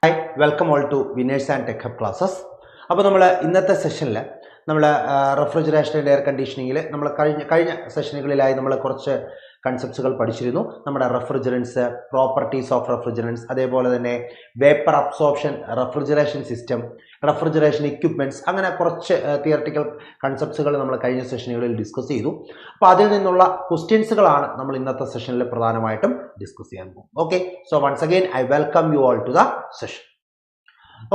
Hi, welcome all to Winners and Tech Hub classes. അപ്പോൾ നമ്മൾ ഇന്നത്തെ സെഷനിൽ നമ്മൾ റെഫ്രിജറേഷൻ ആൻഡ് എയർ കണ്ടീഷനിങ്ങിൽ നമ്മൾ കഴിഞ്ഞ സെഷനുകളിലായി നമ്മൾ കുറച്ച് കൺസെപ്റ്റ്സുകൾ പഠിച്ചിരുന്നു. നമ്മുടെ റെഫ്രിജറൻസ്, പ്രോപ്പർട്ടീസ് ഓഫ് റെഫ്രിജറൻസ്, അതേപോലെ തന്നെ vapour absorption, refrigeration system, refrigeration equipments, അങ്ങനെ കുറച്ച് തിയററ്റിക്കൽ കൺസെപ്റ്റ്സുകൾ നമ്മൾ കഴിഞ്ഞ സെഷനുകളിൽ ഡിസ്കസ് ചെയ്തു. അപ്പോൾ അതിൽ നിന്നുള്ള ക്വസ്റ്റ്യൻസുകളാണ് നമ്മൾ ഇന്നത്തെ സെഷനിൽ പ്രധാനമായിട്ടും ഡിസ്കസ് ചെയ്യാൻ പോകും. Okay, so once again I welcome you all to the session.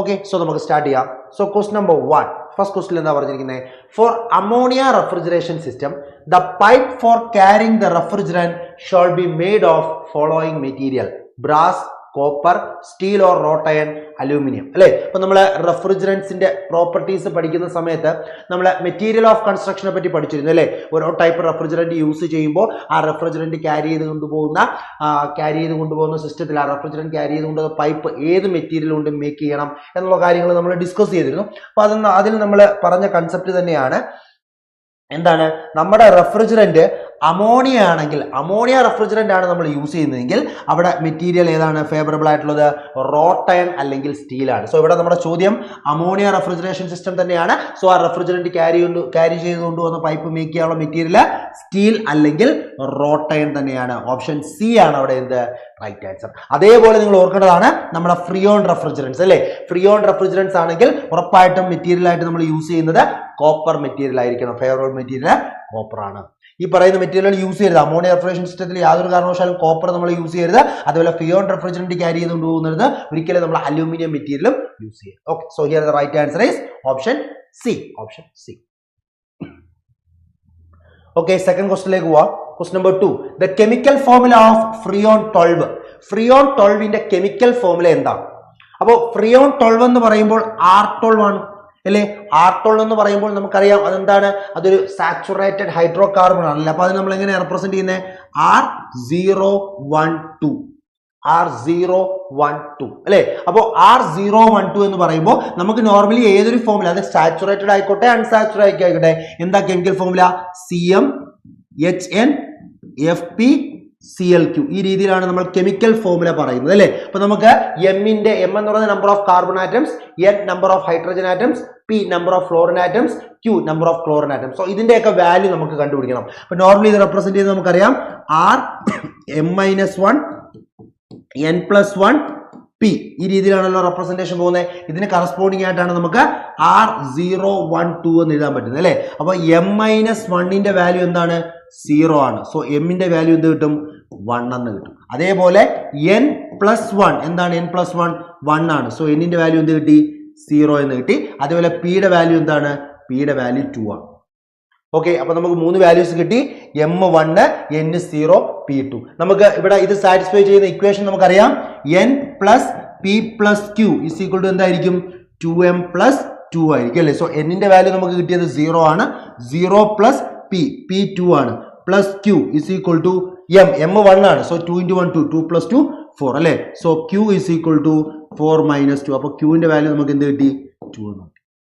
Okay, so നമുക്ക് സ്റ്റാർട്ട് ചെയ്യാം. So question number 1, first question എന്താ പറഞ്ഞിരിക്കുന്നത്? For ammonia refrigeration system the pipe for carrying the refrigerant shall be made of following material: brass, copper, steel or wrought iron, aluminium. അല്ലേ? അപ്പോൾ നമ്മൾ റെഫ്രിജറൻസിന്റെ properties പഠിക്കുന്ന സമയത്ത് നമ്മൾ മെറ്റീരിയൽ ഓഫ് കൺസ്ട്രക്ഷനെ പറ്റി പഠിച്ചിരുന്നു. അല്ലേ? ഓരോ ടൈപ്പ് റെഫ്രിജറന്റ് യൂസ് ചെയ്യുമ്പോൾ ആ റെഫ്രിജറന്റ് ക്യാരി ചെയ്ത് കൊണ്ടുപോകുന്ന സിസ്റ്റത്തിൽ ആ റെഫ്രിജറന്റ് ക്യാരി ചെയ്ത് കൊണ്ടുപോകുന്ന പൈപ്പ് ഏത് മെറ്റീരിയൽ കൊണ്ട് മേക്ക് ചെയ്യണം എന്നുള്ള കാര്യങ്ങൾ നമ്മൾ ഡിസ്കസ് ചെയ്തിരുന്നു. അപ്പോൾ അതിൽ നമ്മൾ പറഞ്ഞ കൺസെപ്റ്റ് തന്നെയാണ് എന്താണ്, നമ്മുടെ റെഫ്രിജറന്റ് അമോണിയ ആണെങ്കിൽ, അമോണിയ റെഫ്രിജറന്റ് ആണ് നമ്മൾ യൂസ് ചെയ്യുന്നതെങ്കിൽ അവിടെ മെറ്റീരിയൽ ഏതാണ് ഫേവറബിൾ ആയിട്ടുള്ളത്? റോട്ട് അയൺ അല്ലെങ്കിൽ സ്റ്റീലാണ്. സോ ഇവിടെ നമ്മുടെ ചോദ്യം അമോണിയ റെഫ്രിജറേഷൻ സിസ്റ്റം തന്നെയാണ്. സോ ആ റെഫ്രിജറന്റ് ക്യാരി ചെയ്ത് കൊണ്ടുവന്ന പൈപ്പ് മേക്ക് ചെയ്യാനുള്ള മെറ്റീരിയൽ സ്റ്റീൽ അല്ലെങ്കിൽ റോട്ട് അയൺ തന്നെയാണ്. ഓപ്ഷൻ സി ആണ് അവിടെ എന്ത് റൈറ്റ് ആൻസർ. അതേപോലെ നിങ്ങൾ ഓർക്കേണ്ടതാണ് നമ്മുടെ ഫ്രിയോൺ റെഫ്രിജറൻസ്. അല്ലേ? ഫ്രിയോൺ റെഫ്രിജറൻസ് ആണെങ്കിൽ ഉറപ്പായിട്ടും മെറ്റീരിയൽ ആയിട്ട് നമ്മൾ യൂസ് ചെയ്യുന്നത് കോപ്പർ മെറ്റീരിയൽ ആയിരിക്കണം. ഫേവറബിൾ മെറ്റീരിയൽ കോപ്പർ ആണ്. ഈ പറയുന്ന മെറ്റീരിയൽ യൂസ് ചെയ്യരുത്. അമോണിയ റെഫ്രിജറേഷൻ സിസ്റ്റത്തിൽ യാതൊരു കാരണവശാലും കോപ്പർ നമ്മൾ യൂസ് ചെയ്യരുത്. അതുപോലെ ഫ്രിയോൺ റെഫ്രിജറന്റ് ക്യാരി ചെയ്തുകൊണ്ട് പോകുന്നത് ഒരിക്കലും നമ്മൾ അലൂമിനിയം മെറ്റീരിയലും യൂസ് ചെയ്യരുത്. Okay, so here the right answer is option C. Option C. Okay, second ക്വസ്റ്റ്യനിലേക്ക് പോവാം. Question number 2, the chemical formula of Freon 12. Freon 12ന്റെ കെമിക്കൽ ഫോർമുല എന്താണ്? അപ്പോൾ ഫ്രിയോൺ 12 എന്ന് പറയുമ്പോൾ R12 ആണ്. അല്ലേ? R12 എന്ന് പറയുമ്പോൾ നമുക്കറിയാം അതെന്താണ്, അതൊരു സാച്ചുറേറ്റഡ് ഹൈഡ്രോ കാർബൺ ആണല്ലേ. അപ്പൊ അത് നമ്മൾ എങ്ങനെ റെപ്രസെന്റ് ചെയ്യുന്നത്? R012 അല്ലെ? അപ്പോൾ R012 എന്ന് പറയുമ്പോൾ നമുക്ക് നോർമലി ഏതൊരു ഫോർമുല, അത് സാച്ചുറേറ്റഡ് ആയിക്കോട്ടെ അൺസാച്ചുറേറ്റഡ് ആയിക്കോട്ടെ, എന്താ കെമിക്കൽ ഫോർമുല? CmHnFpClQ. ഈ രീതിയിലാണ് നമ്മൾ കെമിക്കൽ ഫോർമുല പറയുന്നത്. അല്ലെ? അപ്പൊ നമുക്ക് M എന്ന് പറയുന്നത് number of carbon atoms, N number of hydrogen atoms, P number of florin atoms, Q number of chlorine atoms. So ഇതിന്റെയൊക്കെ വാല്യൂ നമുക്ക് കണ്ടുപിടിക്കണം. അപ്പൊ നോർമലി ഇത് റെപ്രസെന്റ് ചെയ്യുന്നത് നമുക്കറിയാം RM-1 N+1 P. ഈ രീതിയിലാണല്ലോ റെപ്രസെന്റേഷൻ പോകുന്നത്. ഇതിന് കറസ്പോണ്ടിങ് ആയിട്ടാണ് നമുക്ക് R012 എന്ന് എഴുതാൻ പറ്റുന്നത്. അല്ലെ? അപ്പൊ M-1ന്റെ വാല്യൂ എന്താണ്? 0 ആണ്. സോ എമ്മിന്റെ വാല്യൂ എന്ത് കിട്ടും? 1 എന്ന് കിട്ടും. അതേപോലെ N+1 എന്താണ്? N+1 1 ആണ്. സോ എന്നിന്റെ വാല്യൂ എന്ത് കിട്ടി? 0 എന്ന് കിട്ടി. അതേപോലെ പിയുടെ വാല്യൂ എന്താണ്? പിയുടെ വാല്യൂ 2 ആണ്. ഓക്കെ, അപ്പൊ നമുക്ക് 3 വാല്യൂസ് കിട്ടി. M1, N0, P2. നമുക്ക് ഇവിടെ ഇത് സാറ്റിസ്ഫൈ ചെയ്യുന്ന ഇക്വേഷൻ നമുക്കറിയാം. N+P+Q is equal to എന്തായിരിക്കും? 2M+2 ആയിരിക്കും. അല്ലേ? സോ എന്നിന്റെ വാല്യൂ നമുക്ക് കിട്ടിയത് 0 ആണ്. 0 + P2 ആണ്, plus Q is equal to M1 ആണ്. സോ 2 × 1 2, 2 + 2 4. അല്ലേ? So Q is equal to 4 - 2. അപ്പൊ Qന്റെ വാല്യൂ നമുക്ക് എന്ത് കിട്ടി? 2 എന്ന്.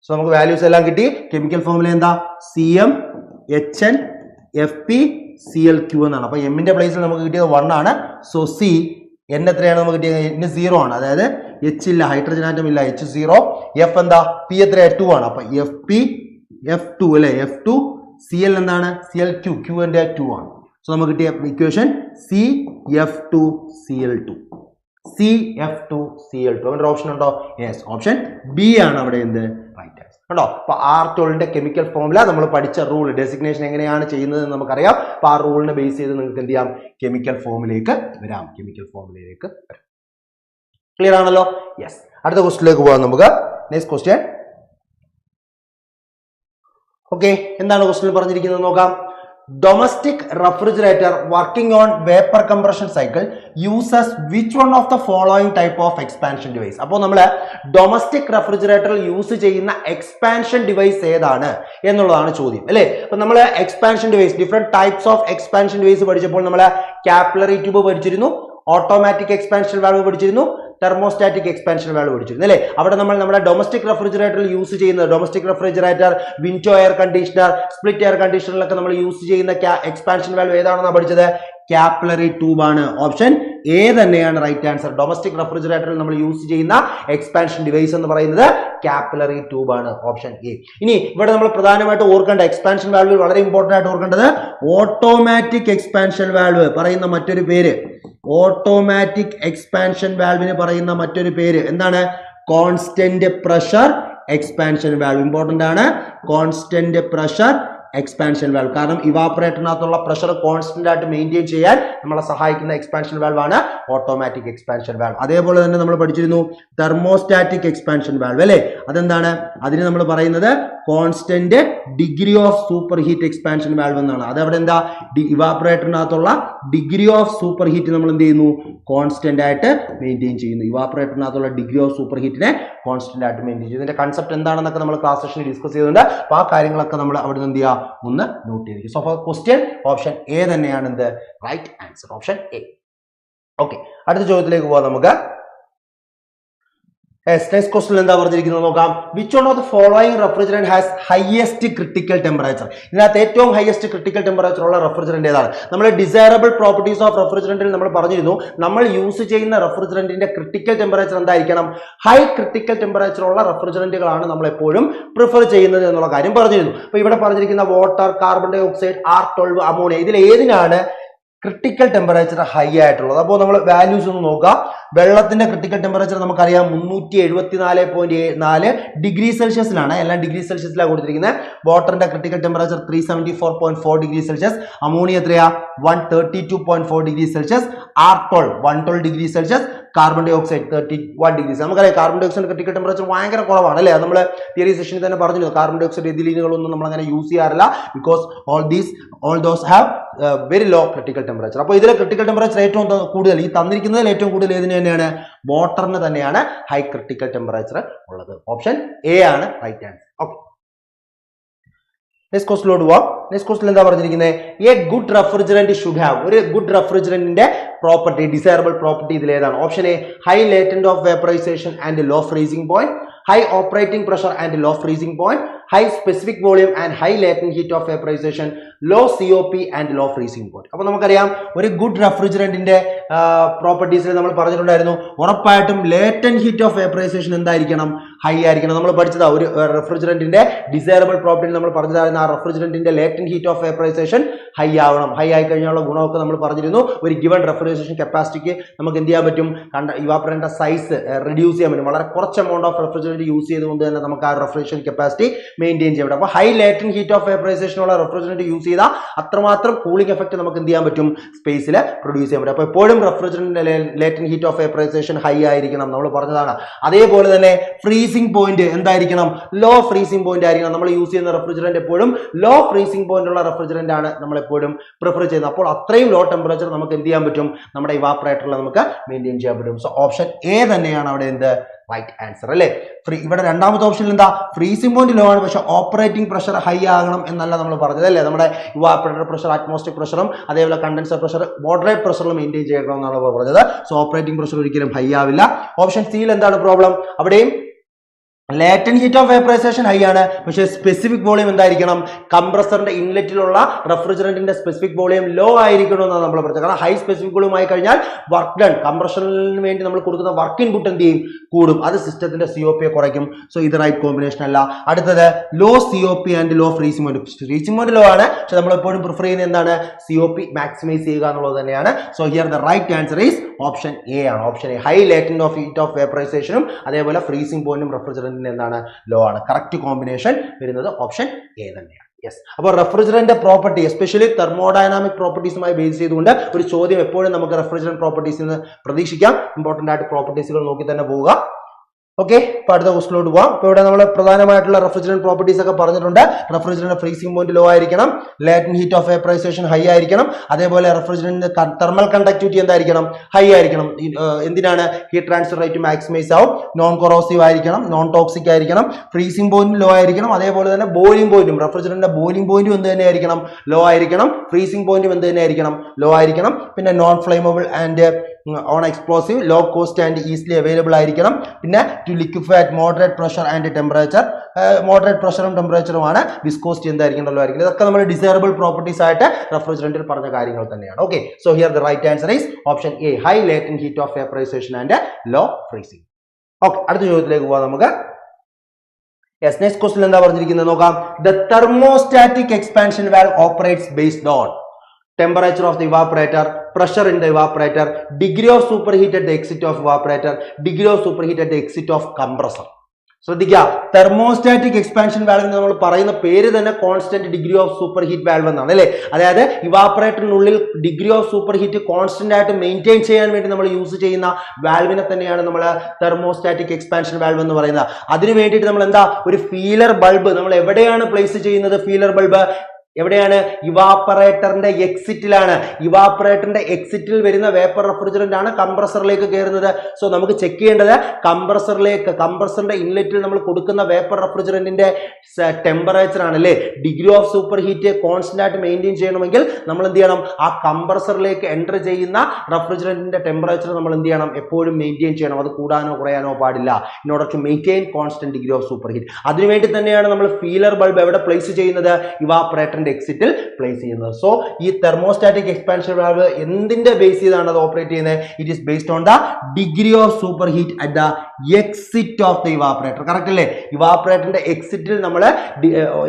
സോ നമുക്ക് വാല്യൂസ് എല്ലാം കിട്ടി. കെമിക്കൽ ഫോർമുല എന്താ? CmHnFpClQ എന്നാണ്. അപ്പൊ എമ്മിന്റെ പ്ലേസിൽ നമുക്ക് കിട്ടിയത് 1 ആണ്. So C. N എത്രയാണ് നമുക്ക് കിട്ടിയത്? N 0 ആണ്. അതായത് H ഇല്ല, ഹൈഡ്രജൻ ആറ്റം ഇല്ല, H0. F എന്താ? P എത്രയാണ്? 2 ആണ്. അപ്പൊ F2 അല്ലെ? F2. Cl എന്താണ്? ClQ. Q ന്റെ 2 ആണ്. സോ നമുക്ക് കിട്ടിയ ഇക്വേഷൻ CF2Cl2. CF2Cl2. അങ്ങനെ ഓപ്ഷൻ ഉണ്ടോ? യെസ്, ഓപ്ഷൻ ബി ആണ് അവിടെ എന്ത് റൈറ്റ് ആൻസർ. കണ്ടോ? അപ്പൊ R12ന്റെ കെമിക്കൽ ഫോർമുല നമ്മൾ പഠിച്ച റൂൾ, ഡെസിഗ്നേഷൻ എങ്ങനെയാണ് ചെയ്യുന്നത് എന്ന് നമുക്കറിയാം. അപ്പൊ ആ റൂളിനെ ബേസ് ചെയ്ത് നിങ്ങൾക്ക് എന്ത് ചെയ്യാം? കെമിക്കൽ ഫോർമുലയിലേക്ക് വരാം. ക്ലിയർ ആണല്ലോ? യെസ്. അടുത്ത ക്വസ്റ്റ്യനിലേക്ക് പോകാം നമുക്ക്. Next question. ഓക്കെ, എന്താണ് ക്വസ്റ്റ്യൻ പറഞ്ഞിരിക്കുന്നത് നോക്കാം. Domestic refrigerator working on vapor compression cycle uses which one of the following type of expansion device? അപ്പോൾ നമ്മൾ ഡൊമസ്റ്റിക് റെഫ്രിജറേറ്ററിൽ യൂസ് ചെയ്യുന്ന എക്സ്പാൻഷൻ ഡിവൈസ് ഏതാണ് എന്നുള്ളതാണ് ചോദ്യം. അല്ലേ? അപ്പൊ നമ്മൾ expansion device, different types of expansion device പഠിച്ചപ്പോൾ നമ്മൾ കാപ്പിലറി ട്യൂബ് പഠിച്ചിരുന്നു, ഓട്ടോമാറ്റിക് എക്സ്പാൻഷൻ വാൽവ് പഠിച്ചിരുന്നു, തെർമോസ്റ്റാറ്റിക് എക്സ്പാൻഷൻ വാൽവ് പഠിച്ചിരുന്നു. അല്ലേ? അവിടെ നമ്മൾ നമ്മുടെ ഡൊമസ്റ്റിക് റെഫ്രിജറേറ്ററിൽ യൂസ് ചെയ്യുന്നത്, domestic refrigerator, window air conditioner, split air കണ്ടീഷണറിലൊക്കെ നമ്മൾ യൂസ് ചെയ്യുന്ന എക്സ്പാൻഷൻ വാൽവ് ഏതാണെന്നാണ് പഠിച്ചത്? കാപ്പിലറി ട്യൂബ് ആണ്. ഓപ്ഷൻ എ തന്നെയാണ് റൈറ്റ് ആൻസർ. ഡൊമസ്റ്റിക് റെഫ്രിജറേറ്ററിൽ നമ്മൾ യൂസ് ചെയ്യുന്ന എക്സ്പാൻഷൻ ഡിവൈസ് എന്ന് പറയുന്നത് കാപ്പിലറി ട്യൂബ് ആണ്. Option A. ഇനി ഇവിടെ നമ്മൾ പ്രധാനമായിട്ട് ഓർക്കേണ്ട എക്സ്പാൻഷൻ വാൽവ് വളരെ ഇമ്പോർട്ടന്റ് ആയിട്ട് ഓർക്കേണ്ടത് ഓട്ടോമാറ്റിക് എക്സ്പാൻഷൻ വാൽവ് പറയുന്ന മറ്റൊരു പേര്, ഓട്ടോമാറ്റിക് എക്സ്പാൻഷൻ വാൽവിന് പറയുന്ന മറ്റൊരു പേര് എന്താണ്? Constant pressure expansion valve. Important ആണ് കോൺസ്റ്റന്റ് പ്രഷർ എക്സ്പാൻഷൻ വാൽവ്. കാരണം ഇവാപ്പറേറ്ററിനകത്തുള്ള പ്രഷർ കോൺസ്റ്റന്റ് ആയിട്ട് മെയിൻറ്റെയിൻ ചെയ്യാൻ നമ്മളെ സഹായിക്കുന്ന എക്സ്പാൻഷൻ വാൽവ് ആണ് ഓട്ടോമാറ്റിക് എക്സ്പാൻഷൻ വാൽവ്. അതേപോലെ തന്നെ നമ്മൾ പഠിച്ചിരുന്നു തെർമോസ്റ്റാറ്റിക് എക്സ്പാൻഷൻ വാൽവ് അല്ലേ? അതെന്താണ്? അതിന് നമ്മൾ പറയുന്നത് constant degree of super heat expansion valve എന്നാണ്. അതവിടെ എന്താ? ഇവാപ്പറേറ്ററിനകത്തുള്ള ഡിഗ്രി ഓഫ് സൂപ്പർ ഹീറ്റ് നമ്മൾ എന്ത് ചെയ്യുന്നു? കോൺസ്റ്റന്റ് ആയിട്ട് മെയിൻറ്റെയിൻ ചെയ്യുന്നു. ഇവാപ്പറേറ്ററിനകത്തുള്ള ഡിഗ്രി ഓഫ് സൂപ്പർ ഹീറ്റിനെ കോൺസ്റ്റന്റ് ആയിട്ട് മെയിൻറ്റെയിൻ ചെയ്യുന്നു. ഇതിന്റെ കൺസെപ്റ്റ് എന്താണെന്നൊക്കെ നമ്മൾ ക്ലാസ് സെഷനിൽ ഡിസ്കസ് ചെയ്തിട്ടുണ്ട്. അപ്പോൾ ആ കാര്യങ്ങളൊക്കെ നമ്മൾ അവിടെ നിന്ന് എന്ത് ചെയ്യുക? ഒന്ന് നോട്ട് ചെയ്തിരിക്കും. So for question option A തന്നെയാണ് എന്ത്? Right answer. Option A. Okay, അടുത്ത ചോദ്യത്തിലേക്ക് പോവാം നമുക്ക്. നെക്സ്റ്റ് ക്വസ്റ്റ്യൻ എന്താ പറഞ്ഞിരിക്കുന്നത് നോക്കാം. Which one of the following refrigerant has highest critical temperature? ഇതിനകത്ത് ഏറ്റവും ഹയസ്റ്റ് ക്രിട്ടിക്കൽ ടെമ്പറേച്ചർ ഉള്ള റെഫ്രിജറന്റ് ഏതാണ്? നമ്മൾ ഡിസൈറബിൾ പ്രോപ്പർട്ടീസ് ഓഫ് റെഫ്രിജറന്റിൽ നമ്മൾ പറഞ്ഞിരുന്നു നമ്മൾ യൂസ് ചെയ്യുന്ന റെഫ്രിജറന്റിന്റെ ക്രിട്ടിക്കൽ ടെമ്പറേച്ചർ എന്തായിരിക്കണം? ഹൈ ക്രിട്ടിക്കൽ ടെമ്പറേച്ചർ ഉള്ള റെഫ്രിജറന്റുകളാണ് നമ്മൾ എപ്പോഴും പ്രിഫർ ചെയ്യുന്നത് എന്നുള്ള കാര്യം പറഞ്ഞിരുന്നു. അപ്പൊ ഇവിടെ പറഞ്ഞിരിക്കുന്ന water, carbon dioxide, R12, ammonia, ഇതിൽ ഏതിനാണ് ക്രിട്ടിക്കൽ ടെമ്പറേച്ചർ ഹൈ ആയിട്ടുള്ളത്? അപ്പോൾ നമ്മൾ വാല്യൂസ് ഒന്ന് നോക്കാം. വെള്ളത്തിന്റെ ക്രിട്ടിക്കൽ ടെമ്പറേച്ചർ നമുക്കറിയാം 374.4 ഡിഗ്രി സെൽഷ്യസിലാണ്. എല്ലാം ഡിഗ്രി സെൽഷ്യസിലാണ് കൊടുത്തിരിക്കുന്നത്. വാട്ടറിന്റെ critical temperature 374.4 degree Celsius. Ammonia എത്രയാ? 132.4 degree Celsius. R12 112 degree Celsius. Carbon dioxide 31 degree. നമുക്കറിയാം carbon dioxide critical temperature ഭയങ്കര കുറവാണ് അല്ലേ? നമ്മൾ തിയറി സെഷനിൽ തന്നെ പറഞ്ഞു കാർബൺ ഡൈ ഓക്സൈഡ് എഥിലീനുകളൊന്നും നമ്മൾ അങ്ങനെ യൂസ് ചെയ്യാറില്ല. Because all those have very low critical temperature. അപ്പോൾ ഇതിലെ ക്രിട്ടിക്കൽ ടെമ്പറേച്ചർ ഏറ്റവും കൂടുതൽ ഈ തന്നിരിക്കുന്നതിൽ ഏറ്റവും കൂടുതൽ ഏതിന് തന്നെയാണ്? വാട്ടറിന് തന്നെയാണ് ഹൈ ക്രിട്ടിക്കൽ ടെമ്പറേച്ചർ ഉള്ളത്. ഓപ്ഷൻ എ ആണ് റൈറ്റ് ആൻസർ. ഓക്കെ, നെക്സ്റ്റ് ക്വസ്റ്റ്യനിലോട്ട് പോവാം. നെക്സ്റ്റ് ക്വസ്റ്റ്യൻ എന്താ പറഞ്ഞിരിക്കുന്നത്? A good refrigerant should have. ഒരു ഗുഡ് റെഫ്രിജറന്റിന്റെ പ്രോപ്പർട്ടി, ഡിസൈറബിൾ പ്രോപ്പർട്ടി ഇതിൽ ഏതാണ്? Option A high latent of vaporisation and low freezing point, high operating pressure and low freezing point, high specific volume and high latent heat of vaporization, low COP and low freezing point. അപ്പോൾ നമുക്കറിയാം ഒരു good റെഫ്രിജറന്റിന്റെ പ്രോപ്പർട്ടീസിൽ നമ്മൾ പറഞ്ഞിട്ടുണ്ടായിരുന്നു ഉറപ്പായിട്ടും latent heat of vaporisation എന്തായിരിക്കണം? High ആയിരിക്കണം. നമ്മൾ പഠിച്ചതാ ഒരു റെഫ്രിജറന്റിന്റെ ഡിസൈറബിൾ പ്രോപ്പർട്ടി നമ്മൾ പറഞ്ഞതായിരുന്നു ആ റെഫ്രിജറന്റിന്റെ latent heat of vaporisation high ആവണം. ഹൈ ആയി കഴിഞ്ഞാലുള്ള ഗുണമൊക്കെ നമ്മൾ പറഞ്ഞിരുന്നു. ഒരു ഗിവൺ റെഫ്രിജറേഷൻ കപ്പാസിറ്റിക്ക് നമുക്ക് എന്ത് ചെയ്യാൻ പറ്റും? ഇവാപ്പറേറ്ററിന്റെ സൈസ് റെഡ്യൂസ് ചെയ്യാൻ പറ്റും. വളരെ കുറച്ച് എമൗണ്ട് ഓഫ് റെഫ്രിജറേഷൻ യൂസ് ചെയ്തുകൊണ്ട് തന്നെ നമുക്ക് ആ റെഫ്രിജറേഷൻ കപ്പാസിറ്റി മെയിൻറ്റെയിൻ ചെയ്യാൻ പറ്റും. അപ്പോൾ high latent heat of vaporisation ഉള്ള റെഫ്രിജറന്റ് യൂസ് ചെയ്താൽ അത്രമാത്രം കൂളിംഗ് എഫക്ട് നമുക്ക് എന്ത് ചെയ്യാൻ പറ്റും? സ്പേസിൽ പ്രൊഡ്യൂസ് ചെയ്യാൻ പറ്റും. അപ്പോൾ എപ്പോഴും റെഫ്രിജറന്റിന്റെ latent heat of vaporisation high ആയിരിക്കണം, നമ്മൾ പറഞ്ഞതാണ്. അതേപോലെ തന്നെ ഫ്രീസിംഗ് പോയിന്റ് എന്തായിരിക്കണം? ലോ ഫ്രീസിംഗ് പോയിന്റ് ആയിരിക്കണം. നമ്മൾ യൂസ് ചെയ്യുന്ന റെഫ്രിജറന്റ് എപ്പോഴും ലോ ഫ്രീസിംഗ് പോയിന്റ് ഉള്ള റെഫ്രിജറന്റ് ആണ് നമ്മൾ എപ്പോഴും പ്രിഫർ ചെയ്യുന്നത്. അപ്പോൾ അത്രയും ലോ ടെമ്പറേച്ചർ നമുക്ക് എന്ത് ചെയ്യാൻ പറ്റും? നമ്മുടെ ഇവാപ്പറേറ്ററിൽ നമുക്ക് മെയിൻറ്റെയിൻ ചെയ്യാൻ പറ്റും. സോ ഓപ്ഷൻ എ തന്നെയാണ് അവിടെ എന്ത്? റൈറ്റ് ആൻസർ അല്ലേ? ഇവിടെ രണ്ടാമത്തെ ഓപ്ഷനിൽ എന്താ? ഫ്രീസിംഗ് പോയിന്റ് ലോ ആണ്, പക്ഷെ ഓപ്പറേറ്റിംഗ് പ്രഷർ ഹൈ ആകണം എന്നല്ല നമ്മൾ പറഞ്ഞത് അല്ലേ? നമ്മുടെ ഇവാപ്പറേറ്റർ പ്രഷർ അറ്റ്മോസ്ഫിയർ പ്രഷറും അതേപോലെ കണ്ടൻസർ പ്രഷർ മോഡറേറ്റ് പ്രഷറിൽ മെയിൻറ്റെയിൻ ചെയ്യണം എന്നാണ് പറഞ്ഞത്. സോ ഓപ്പറേറ്റിംഗ് പ്രഷർ ഒരിക്കലും ഹൈ ആവില്ല. ഓപ്ഷൻ സിയിൽ എന്താണ് പ്രോബ്ലം? അവിടെയും latent heat of vaporisation high ആണ്, പക്ഷേ സ്പെസിഫിക് വോളിയം എന്തായിരിക്കണം? കംപ്രസറിന്റെ ഇൻലെറ്റിലുള്ള റെഫ്രിജറന്റിന്റെ സ്പെസിഫിക് വോളിയം ലോ ആയിരിക്കണം എന്നാണ് നമ്മൾ പറഞ്ഞത്. കാരണം ഹൈ സ്പെസിഫിക് വോളിയം ആയി കഴിഞ്ഞാൽ വർക്ക് ഡൺ, കംപ്രഷറിന് വേണ്ടി നമ്മൾ കൊടുക്കുന്ന വർക്ക് ഇൻപുട്ട് എന്ത് ചെയ്യും? കൂടും. അത് സിസ്റ്റത്തിന്റെ COP കുറയ്ക്കും. സോ ഇത് റൈറ്റ് കോമ്പിനേഷൻ അല്ല. അടുത്തത് low COP and low freezing point. Freezing point low ആണ്, പക്ഷെ നമ്മൾ എപ്പോഴും പ്രിഫർ ചെയ്യുന്നത് എന്താണ്? COP മാക്സിമൈസ് ചെയ്യുക എന്നുള്ളത് തന്നെയാണ്. So here the right answer is option A ആണ്. Option A high latent of heat of വേപ്പറൈസേഷനും അതേപോലെ ഫ്രീസിംഗ് പോയിന്റും റെഫ്രിജറന്റിന് എന്താണ്? ലോ ആണ്. കറക്റ്റ് കോമ്പിനേഷൻ വരുന്നത് ഓപ്ഷൻ എ തന്നെയാണ്. യെസ്. അപ്പോൾ റെഫ്രിജറന്റ് പ്രോപ്പർട്ടി എസ്പെഷ്യലി തെർമോഡൈനാമിക് പ്രോപ്പർട്ടീസുമായി ബേസ് ചെയ്തുകൊണ്ട് ഒരു ചോദ്യം എപ്പോഴും നമുക്ക് റെഫ്രിജറന്റ് പ്രോപ്പർട്ടീസിൽ നിന്ന് പ്രതീക്ഷിക്കാം. ഇമ്പോർട്ടന്റ് ആയിട്ട് പ്രോപ്പർട്ടീസുകൾ നോക്കി തന്നെ പോവുക. ഓക്കെ, അപ്പോൾ അടുത്ത ക്വസ്റ്റിലോട്ട് പോവാം. ഇപ്പോൾ ഇവിടെ നമ്മൾ പ്രധാനമായിട്ടുള്ള റെഫ്രിജറന്റ് പ്രോപ്പർട്ടീസ് ഒക്കെ പറഞ്ഞിട്ടുണ്ട്. റെഫ്രിജറന്റ് ഫ്രീസിംഗ് പോയിന്റ് ലോ ആയിരിക്കണം, latent heat of vaporisation high ആയിരിക്കണം, അതേപോലെ റെഫ്രിജറന്റ് തെർമൽ കണ്ടക്ടിവിറ്റി എന്തായിരിക്കണം? ഹൈ ആയിരിക്കണം. എന്തിനാണ്? ഹീറ്റ് ട്രാൻസ്ഫർ റേറ്റ് മാക്സിമൈസ് ആവും, നോൺ കൊറോസീവ് ആയിരിക്കണം, നോൺ ടോക്സിക് ആയിരിക്കണം, ഫ്രീസിംഗ് പോയിന്റ് ലോ ആയിരിക്കണം, അതേപോലെ തന്നെ ബോയിലിംഗ് പോയിന്റും റെഫ്രിജറന്റിന്റെ ബോയിലിംഗ് പോയിന്റും എന്ത് തന്നെ ആയിരിക്കണം? ലോ ആയിരിക്കണം. ഫ്രീസിംഗ് പോയിന്റും എന്ത് തന്നെ ആയിരിക്കണം? ലോ ആയിരിക്കണം. പിന്നെ non flammable and on explosive, low cost and easily available ആയിരിക്കണം. പിന്നെ to liquefy at moderate pressure and temperature, moderate പ്രഷറും ടെമ്പറേച്ചറുമാണ്. വിസ്കോസിറ്റി എന്തായിരിക്കും ആയിരിക്കും. ഇതൊക്കെ നമ്മൾ ഡിസൈറബിൾ പ്രോപ്പർട്ടീസ് ആയിട്ട് റെഫ്രിജറന്റിൽ പറഞ്ഞ കാര്യങ്ങൾ തന്നെയാണ്. Okay, so here the right answer is option A, high latent heat of vaporisation and low freezing. ഓക്കെ, അടുത്ത ചോദ്യത്തിലേക്ക് പോകാം നമുക്ക്. യെസ്, നെക്സ്റ്റ് ക്വസ്റ്റ്യൻ എന്താ പറഞ്ഞിരിക്കുന്നത് നോക്കാം. The thermostatic expansion valve operates based on temperature of the evaporator, pressure in the evaporator, degree of superheat at the exit of evaporator, degree of superheat at the exit of compressor. ശ്രദ്ധിക്കുക, thermostatic expansion valve എന്ന് നമ്മൾ പറയുന്ന പേര് തന്നെ constant degree of super heat valve എന്നാണ് അല്ലേ. അതായത് ഇവാപ്പറേറ്ററിനുള്ളിൽ degree of super heat constant ആയിട്ട് മെയിൻറ്റെയിൻ ചെയ്യാൻ വേണ്ടി നമ്മൾ യൂസ് ചെയ്യുന്ന വാൽവിനെ തന്നെയാണ് നമ്മൾ തെർമോസ്റ്റാറ്റിക് എക്സ്പാൻഷൻ വാൽവ് എന്ന് പറയുന്നത്. അതിന് വേണ്ടിയിട്ട് നമ്മൾ എന്താ, ഒരു ഫീലർ ബൾബ് നമ്മൾ എവിടെയാണ് പ്ലേസ് ചെയ്യുന്നത്? ഫീലർ ബൾബ് എവിടെയാണ്? ഇവാപ്പറേറ്ററിന്റെ എക്സിറ്റിലാണ്. ഇവാപ്പറേറ്ററിന്റെ എക്സിറ്റിൽ വരുന്ന വേപ്പർ റെഫ്രിജറന്റ് ആണ് കംപ്രസറിലേക്ക് കയറുന്നത്. സോ നമുക്ക് ചെക്ക് ചെയ്യേണ്ടത് കംപ്രസറിന്റെ ഇൻലെറ്റിൽ നമ്മൾ കൊടുക്കുന്ന വേപ്പർ റെഫ്രിജറന്റിന്റെ ടെമ്പറേച്ചർ ആണ് അല്ലേ. Degree of super heat constant ആയിട്ട് മെയിൻറ്റെയിൻ ചെയ്യണമെങ്കിൽ നമ്മൾ എന്ത് ചെയ്യണം? ആ കംപ്രസറിലേക്ക് എൻ്റർ ചെയ്യുന്ന റെഫ്രിജറന്റിന്റെ ടെമ്പറേച്ചർ നമ്മൾ എന്ത് ചെയ്യണം? എപ്പോഴും മെയിൻറ്റെയിൻ ചെയ്യണം. അത് കൂടാനോ കുറയാനോ പാടില്ല. In order to maintain constant degree of super heat. അതിനുവേണ്ടി തന്നെയാണ് നമ്മൾ ഫീലർ ബൾബ് എവിടെ പ്ലേസ് ചെയ്യുന്നത്? ഇവാപ്പറേറ്റർ എക്സിറ്റിൽ പ്ലേസ് ചെയ്യുന്നത്. സോ ഈ തെർമോസ്റ്റാറ്റിക് എക്സ്പാൻഷൻ വാൽവ് എന്തിന്റെ ബേസ് ചെയ്താണ് അത് ഓപ്പറേറ്റ് ചെയ്യുന്നത്? It is based on the degree of super heat at the exit of the evaporator. Correct അല്ലേ? ഇവാപ്പറേറ്ററിന്റെ എക്സിറ്റിൽ നമ്മൾ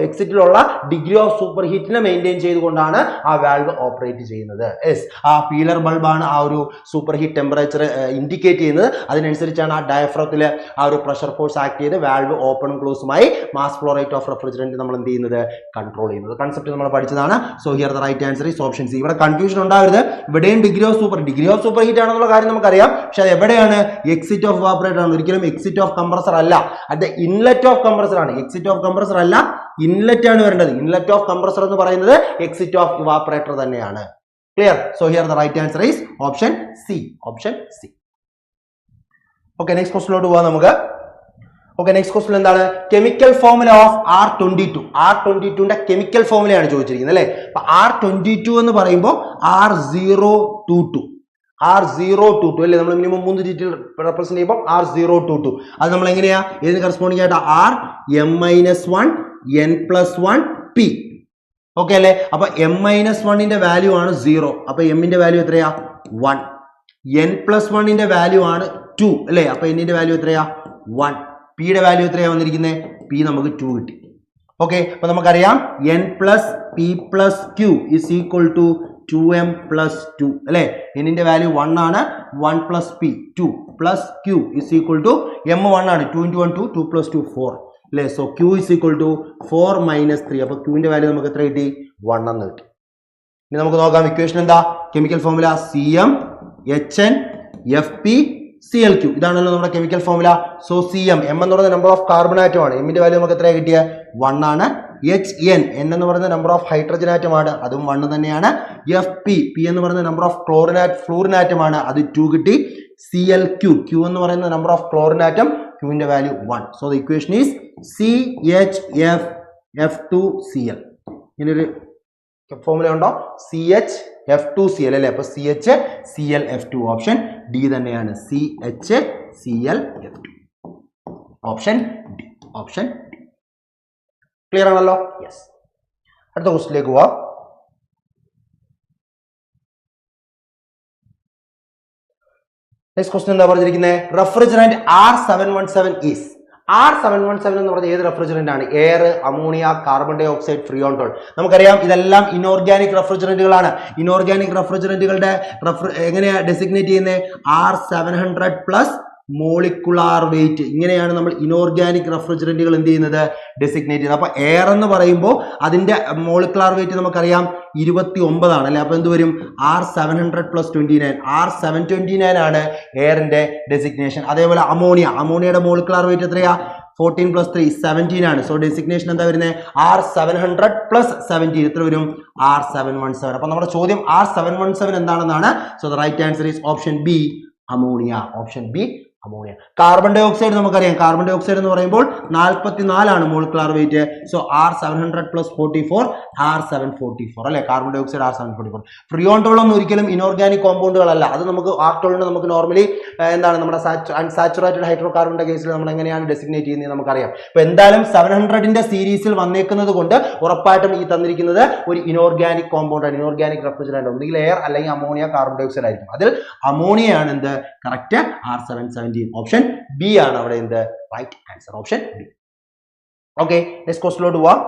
എക്സിറ്റിലുള്ള ഡിഗ്രി ഓഫ് സൂപ്പർ ഹീറ്റിനെ മെയിൻറ്റെയിൻ ചെയ്തുകൊണ്ടാണ് ആ വാൽവ് ഓപ്പറേറ്റ് ചെയ്യുന്നത്. യെസ്, ആ ഫീലർ ബൾബാണ് ആ ഒരു സൂപ്പർ ഹീറ്റ് ടെമ്പറേച്ചർ ഇൻഡിക്കേറ്റ് ചെയ്യുന്നത്. അതിനനുസരിച്ചാണ് ആ ഡയഫ്രത്തിൽ ആ ഒരു പ്രഷർ ഫോഴ്സ് ആക്ട് ചെയ്ത് വാൽവ് ഓപ്പണും ക്ലോസുമായി mass flow rate of refrigerant നമ്മൾ എന്ത് ചെയ്യുന്നത്? കൺട്രോൾ ചെയ്യുന്നത്. കൺസെപ്റ്റ് നമ്മൾ പഠിച്ചതാണ്. So here the right answer is option C. ഇവിടെ കൺഫ്യൂഷൻ ഉണ്ടാവരുത്. ഇവിടെയും ഡിഗ്രി ഓഫ് സൂപ്പർ ഹീറ്റ് ആണെന്നുള്ള കാര്യം നമുക്കറിയാം. പക്ഷെ അത് എവിടെയാണ്? എക്സിറ്റ് ഓഫ് ഇവാപ്പറേറ്റർ ആണ്. ഒരിക്കലും എക്സിറ്റ് ഓഫ് കംപ്രസർ അല്ല. അത് ഇൻലെറ്റ് ഓഫ് കംപ്രസർ ആണ്. എക്സിറ്റ് ഓഫ് കംപ്രസർ അല്ല, ഇൻലെറ്റ് ആണ് വരേണ്ടത്. ഇൻലെറ്റ് ഓഫ് കംപ്രസർ എന്ന് പറയുന്നത് എക്സിറ്റ് ഓഫ് ഇവാപ്പറേറ്റർ തന്നെയാണ്. Clear? So here the right answer is option C. Option C. Okay, next ക്വസ്റ്റ്യനിലോട്ട് പോവാം നമുക്ക്. ഓക്കെ, നെക്സ്റ്റ് ക്വസ്റ്റ്യൻ എന്താണ്? Chemical formula of R22. R22ന്റെ കെമിക്കൽ ഫോർമുലയാണ് ചോദിച്ചിരിക്കുന്നത് അല്ലേ. അപ്പൊ R22 എന്ന് പറയുമ്പോൾ R022 അല്ലേ. നമ്മൾ മിനിമം 3 ഡിജിറ്റ് റെപ്രസെന്റ് ചെയ്യുമ്പോൾ R022. അത് നമ്മൾ എങ്ങനെയാ ഇതിന് കറസ്പോണ്ടിങ് ആയിട്ട് R m-1 n+1 p. Okay അല്ലേ. അപ്പൊ m-1ന്റെ വാല്യൂ ആണ് 0. അപ്പൊ m-ന്റെ വാല്യൂ എത്രയാ? 1. n+1ന്റെ വാല്യൂ ആണ് 2 അല്ലേ. അപ്പൊ n-ന്റെ വാല്യൂ എത്രയാ? 1. പിയുടെ വാല്യൂ എത്രയാണ് വന്നിരിക്കുന്നത്? പി നമുക്ക് 2 കിട്ടി. ഓക്കെ, അപ്പൊ നമുക്കറിയാം n plus p plus q is equal to 2m plus 2 അല്ലെ. എന്നിന്റെ വാല്യൂ 1 ആണ്. 1 plus p 2 plus q is equal to m 1 ആണ്. 2 × 1 2, 2 പ്ലസ് 2 4 അല്ലെ. So q is equal to 4 - 3. അപ്പൊ ക്യൂവിന്റെ വാല്യൂ നമുക്ക് എത്ര കിട്ടി? 1 എന്ന് കിട്ടി. ഇനി നമുക്ക് നോക്കാം ഇക്വേഷൻ എന്താ? Chemical formula Cm Hn Fp Cl Q. ഇതാണല്ലോ നമ്മുടെ chemical formula. So Cm, m എന്ന് പറയുന്ന നമ്പർ ഓഫ് കാർബൺ ആറ്റം ആണ്. എമ്മിന്റെ വാല്യൂ നമുക്ക് എത്രയാണ് കിട്ടിയത്? 1 ആണ്. Hn, n എന്ന് പറയുന്ന നമ്പർ ഓഫ് ഹൈഡ്രജൻ ആറ്റം ആണ്. അതും 1 തന്നെയാണ്. Fp, p എന്ന് പറയുന്ന നമ്പർ ഓഫ് ഫ്ലൂറിൻ ആറ്റം ആണ്. അത് 2 കിട്ടി. Cl Q, q എന്ന് പറയുന്ന നമ്പർ ഓഫ് ക്ലോറിൻ ആറ്റം. q-ന്റെ value 1. So the equation is CHF F2Cl. ഇങ്ങനൊരു ഫോർമുല ഉണ്ടോ? CHF2Cl അല്ലേ. അപ്പൊ CHClF2. ഓപ്ഷൻ ഡി തന്നെയാണ്. CHClF2. Option D. Option D. Clear ആണല്ലോ? യെസ്. അടുത്ത ക്വസ്റ്റിലേക്ക് പോവാം. നെക്സ്റ്റ് ക്വസ്റ്റ്യൻ എന്താ പറഞ്ഞിരിക്കുന്നത്? Refrigerant R717 is. R717 എന്ന് പറഞ്ഞ ഏത് റെഫ്രിജറന്റ് ആണ്? Air, ammonia, carbon dioxide, ഫ്രിയോണ്ടോൾ. നമുക്കറിയാം ഇതെല്ലാം ഇനോർഗാനിക് റെഫ്രിജറന്റുകളാണ്. ഇനോർഗാനിക് റെഫ്രിജറന്റുകളുടെ എങ്ങനെയാ ഡെസിഗ്നേറ്റ് ചെയ്യുന്നത്? R700+ molecular weight. ഇങ്ങനെയാണ് നമ്മൾ ഇനോർഗാനിക് റെഫ്രിജറന്റുകൾ എന്ത് ചെയ്യുന്നത്? ഡെസിഗ്നേറ്റ് ചെയ്യുന്നത്. അപ്പൊ എയർ എന്ന് പറയുമ്പോൾ അതിന്റെ മോളിക്കുലാർ വെയിറ്റ് നമുക്കറിയാം 29 ആണ് അല്ലെ. അപ്പൊ എന്ത് വരും? R700 + 29. R729 ആണ് എയറിന്റെ ഡെസിഗ്നേഷൻ. അതേപോലെ അമോണിയയുടെ മോളിക്കുലാർ വെയിറ്റ് എത്രയാ? 14 + 3 17 ആണ്. സോ ഡെസിഗ്നേഷൻ എന്താ വരുന്നത്? R700 + 17 എത്ര വരും? R717. അപ്പൊ നമ്മുടെ ചോദ്യം R717 എന്താണെന്നാണ്. So the right answer is option B, ammonia. Option B, ammonia. Carbon dioxide നമുക്കറിയാം, കാർബൺ ഡൈ ഓക്സൈഡ് എന്ന് പറയുമ്പോൾ 44 molecular weight. So R700 + 44 R744 അല്ലെ, കാർബൺ ഡൈ ഓക്സൈഡ് R744. ഫ്രിയോണ്ടോൾ ഒന്നും ഒരിക്കലും ഇനോർഗാനിക് കോമ്പൗണ്ടുകളല്ല. അത് നമുക്ക് R12 നമുക്ക് നോർമലി എന്താണ് നമ്മുടെ അൺസാച്ചുറേറ്റഡ് ഹൈഡ്രോ കാർബണിന്റെ കേസിൽ നമ്മൾ എങ്ങനെയാണ് ഡെസിഗ്നേറ്റ് ചെയ്യുന്നത് നമുക്കറിയാം. അപ്പൊ എന്തായാലും 700ന്റെ സീരീസിൽ വന്നേക്കുന്നത് കൊണ്ട് ഉറപ്പായിട്ടും ഈ തന്നിരിക്കുന്നത് ഒരു ഇനോർഗാനിക് കോമ്പൗണ്ട് ആണ്, ഇനോർഗാനിക് റെഫ്രിജറന്റ്, ഒന്നുകിൽ എയർ അല്ലെങ്കിൽ അമോണിയ, കാർബൺ ഡൈ ഓക്സൈഡ് ആയിരിക്കും. അതിൽ അമോണിയ ആണ് എന്ത് കറക്റ്റ്, R717. ഓപ്ഷൻ ബി ആണ് അവിടെ എന്ത് right answer, option B. Okay, next ക്വസ്റ്റ്യനിലോട്ട് പോവാം.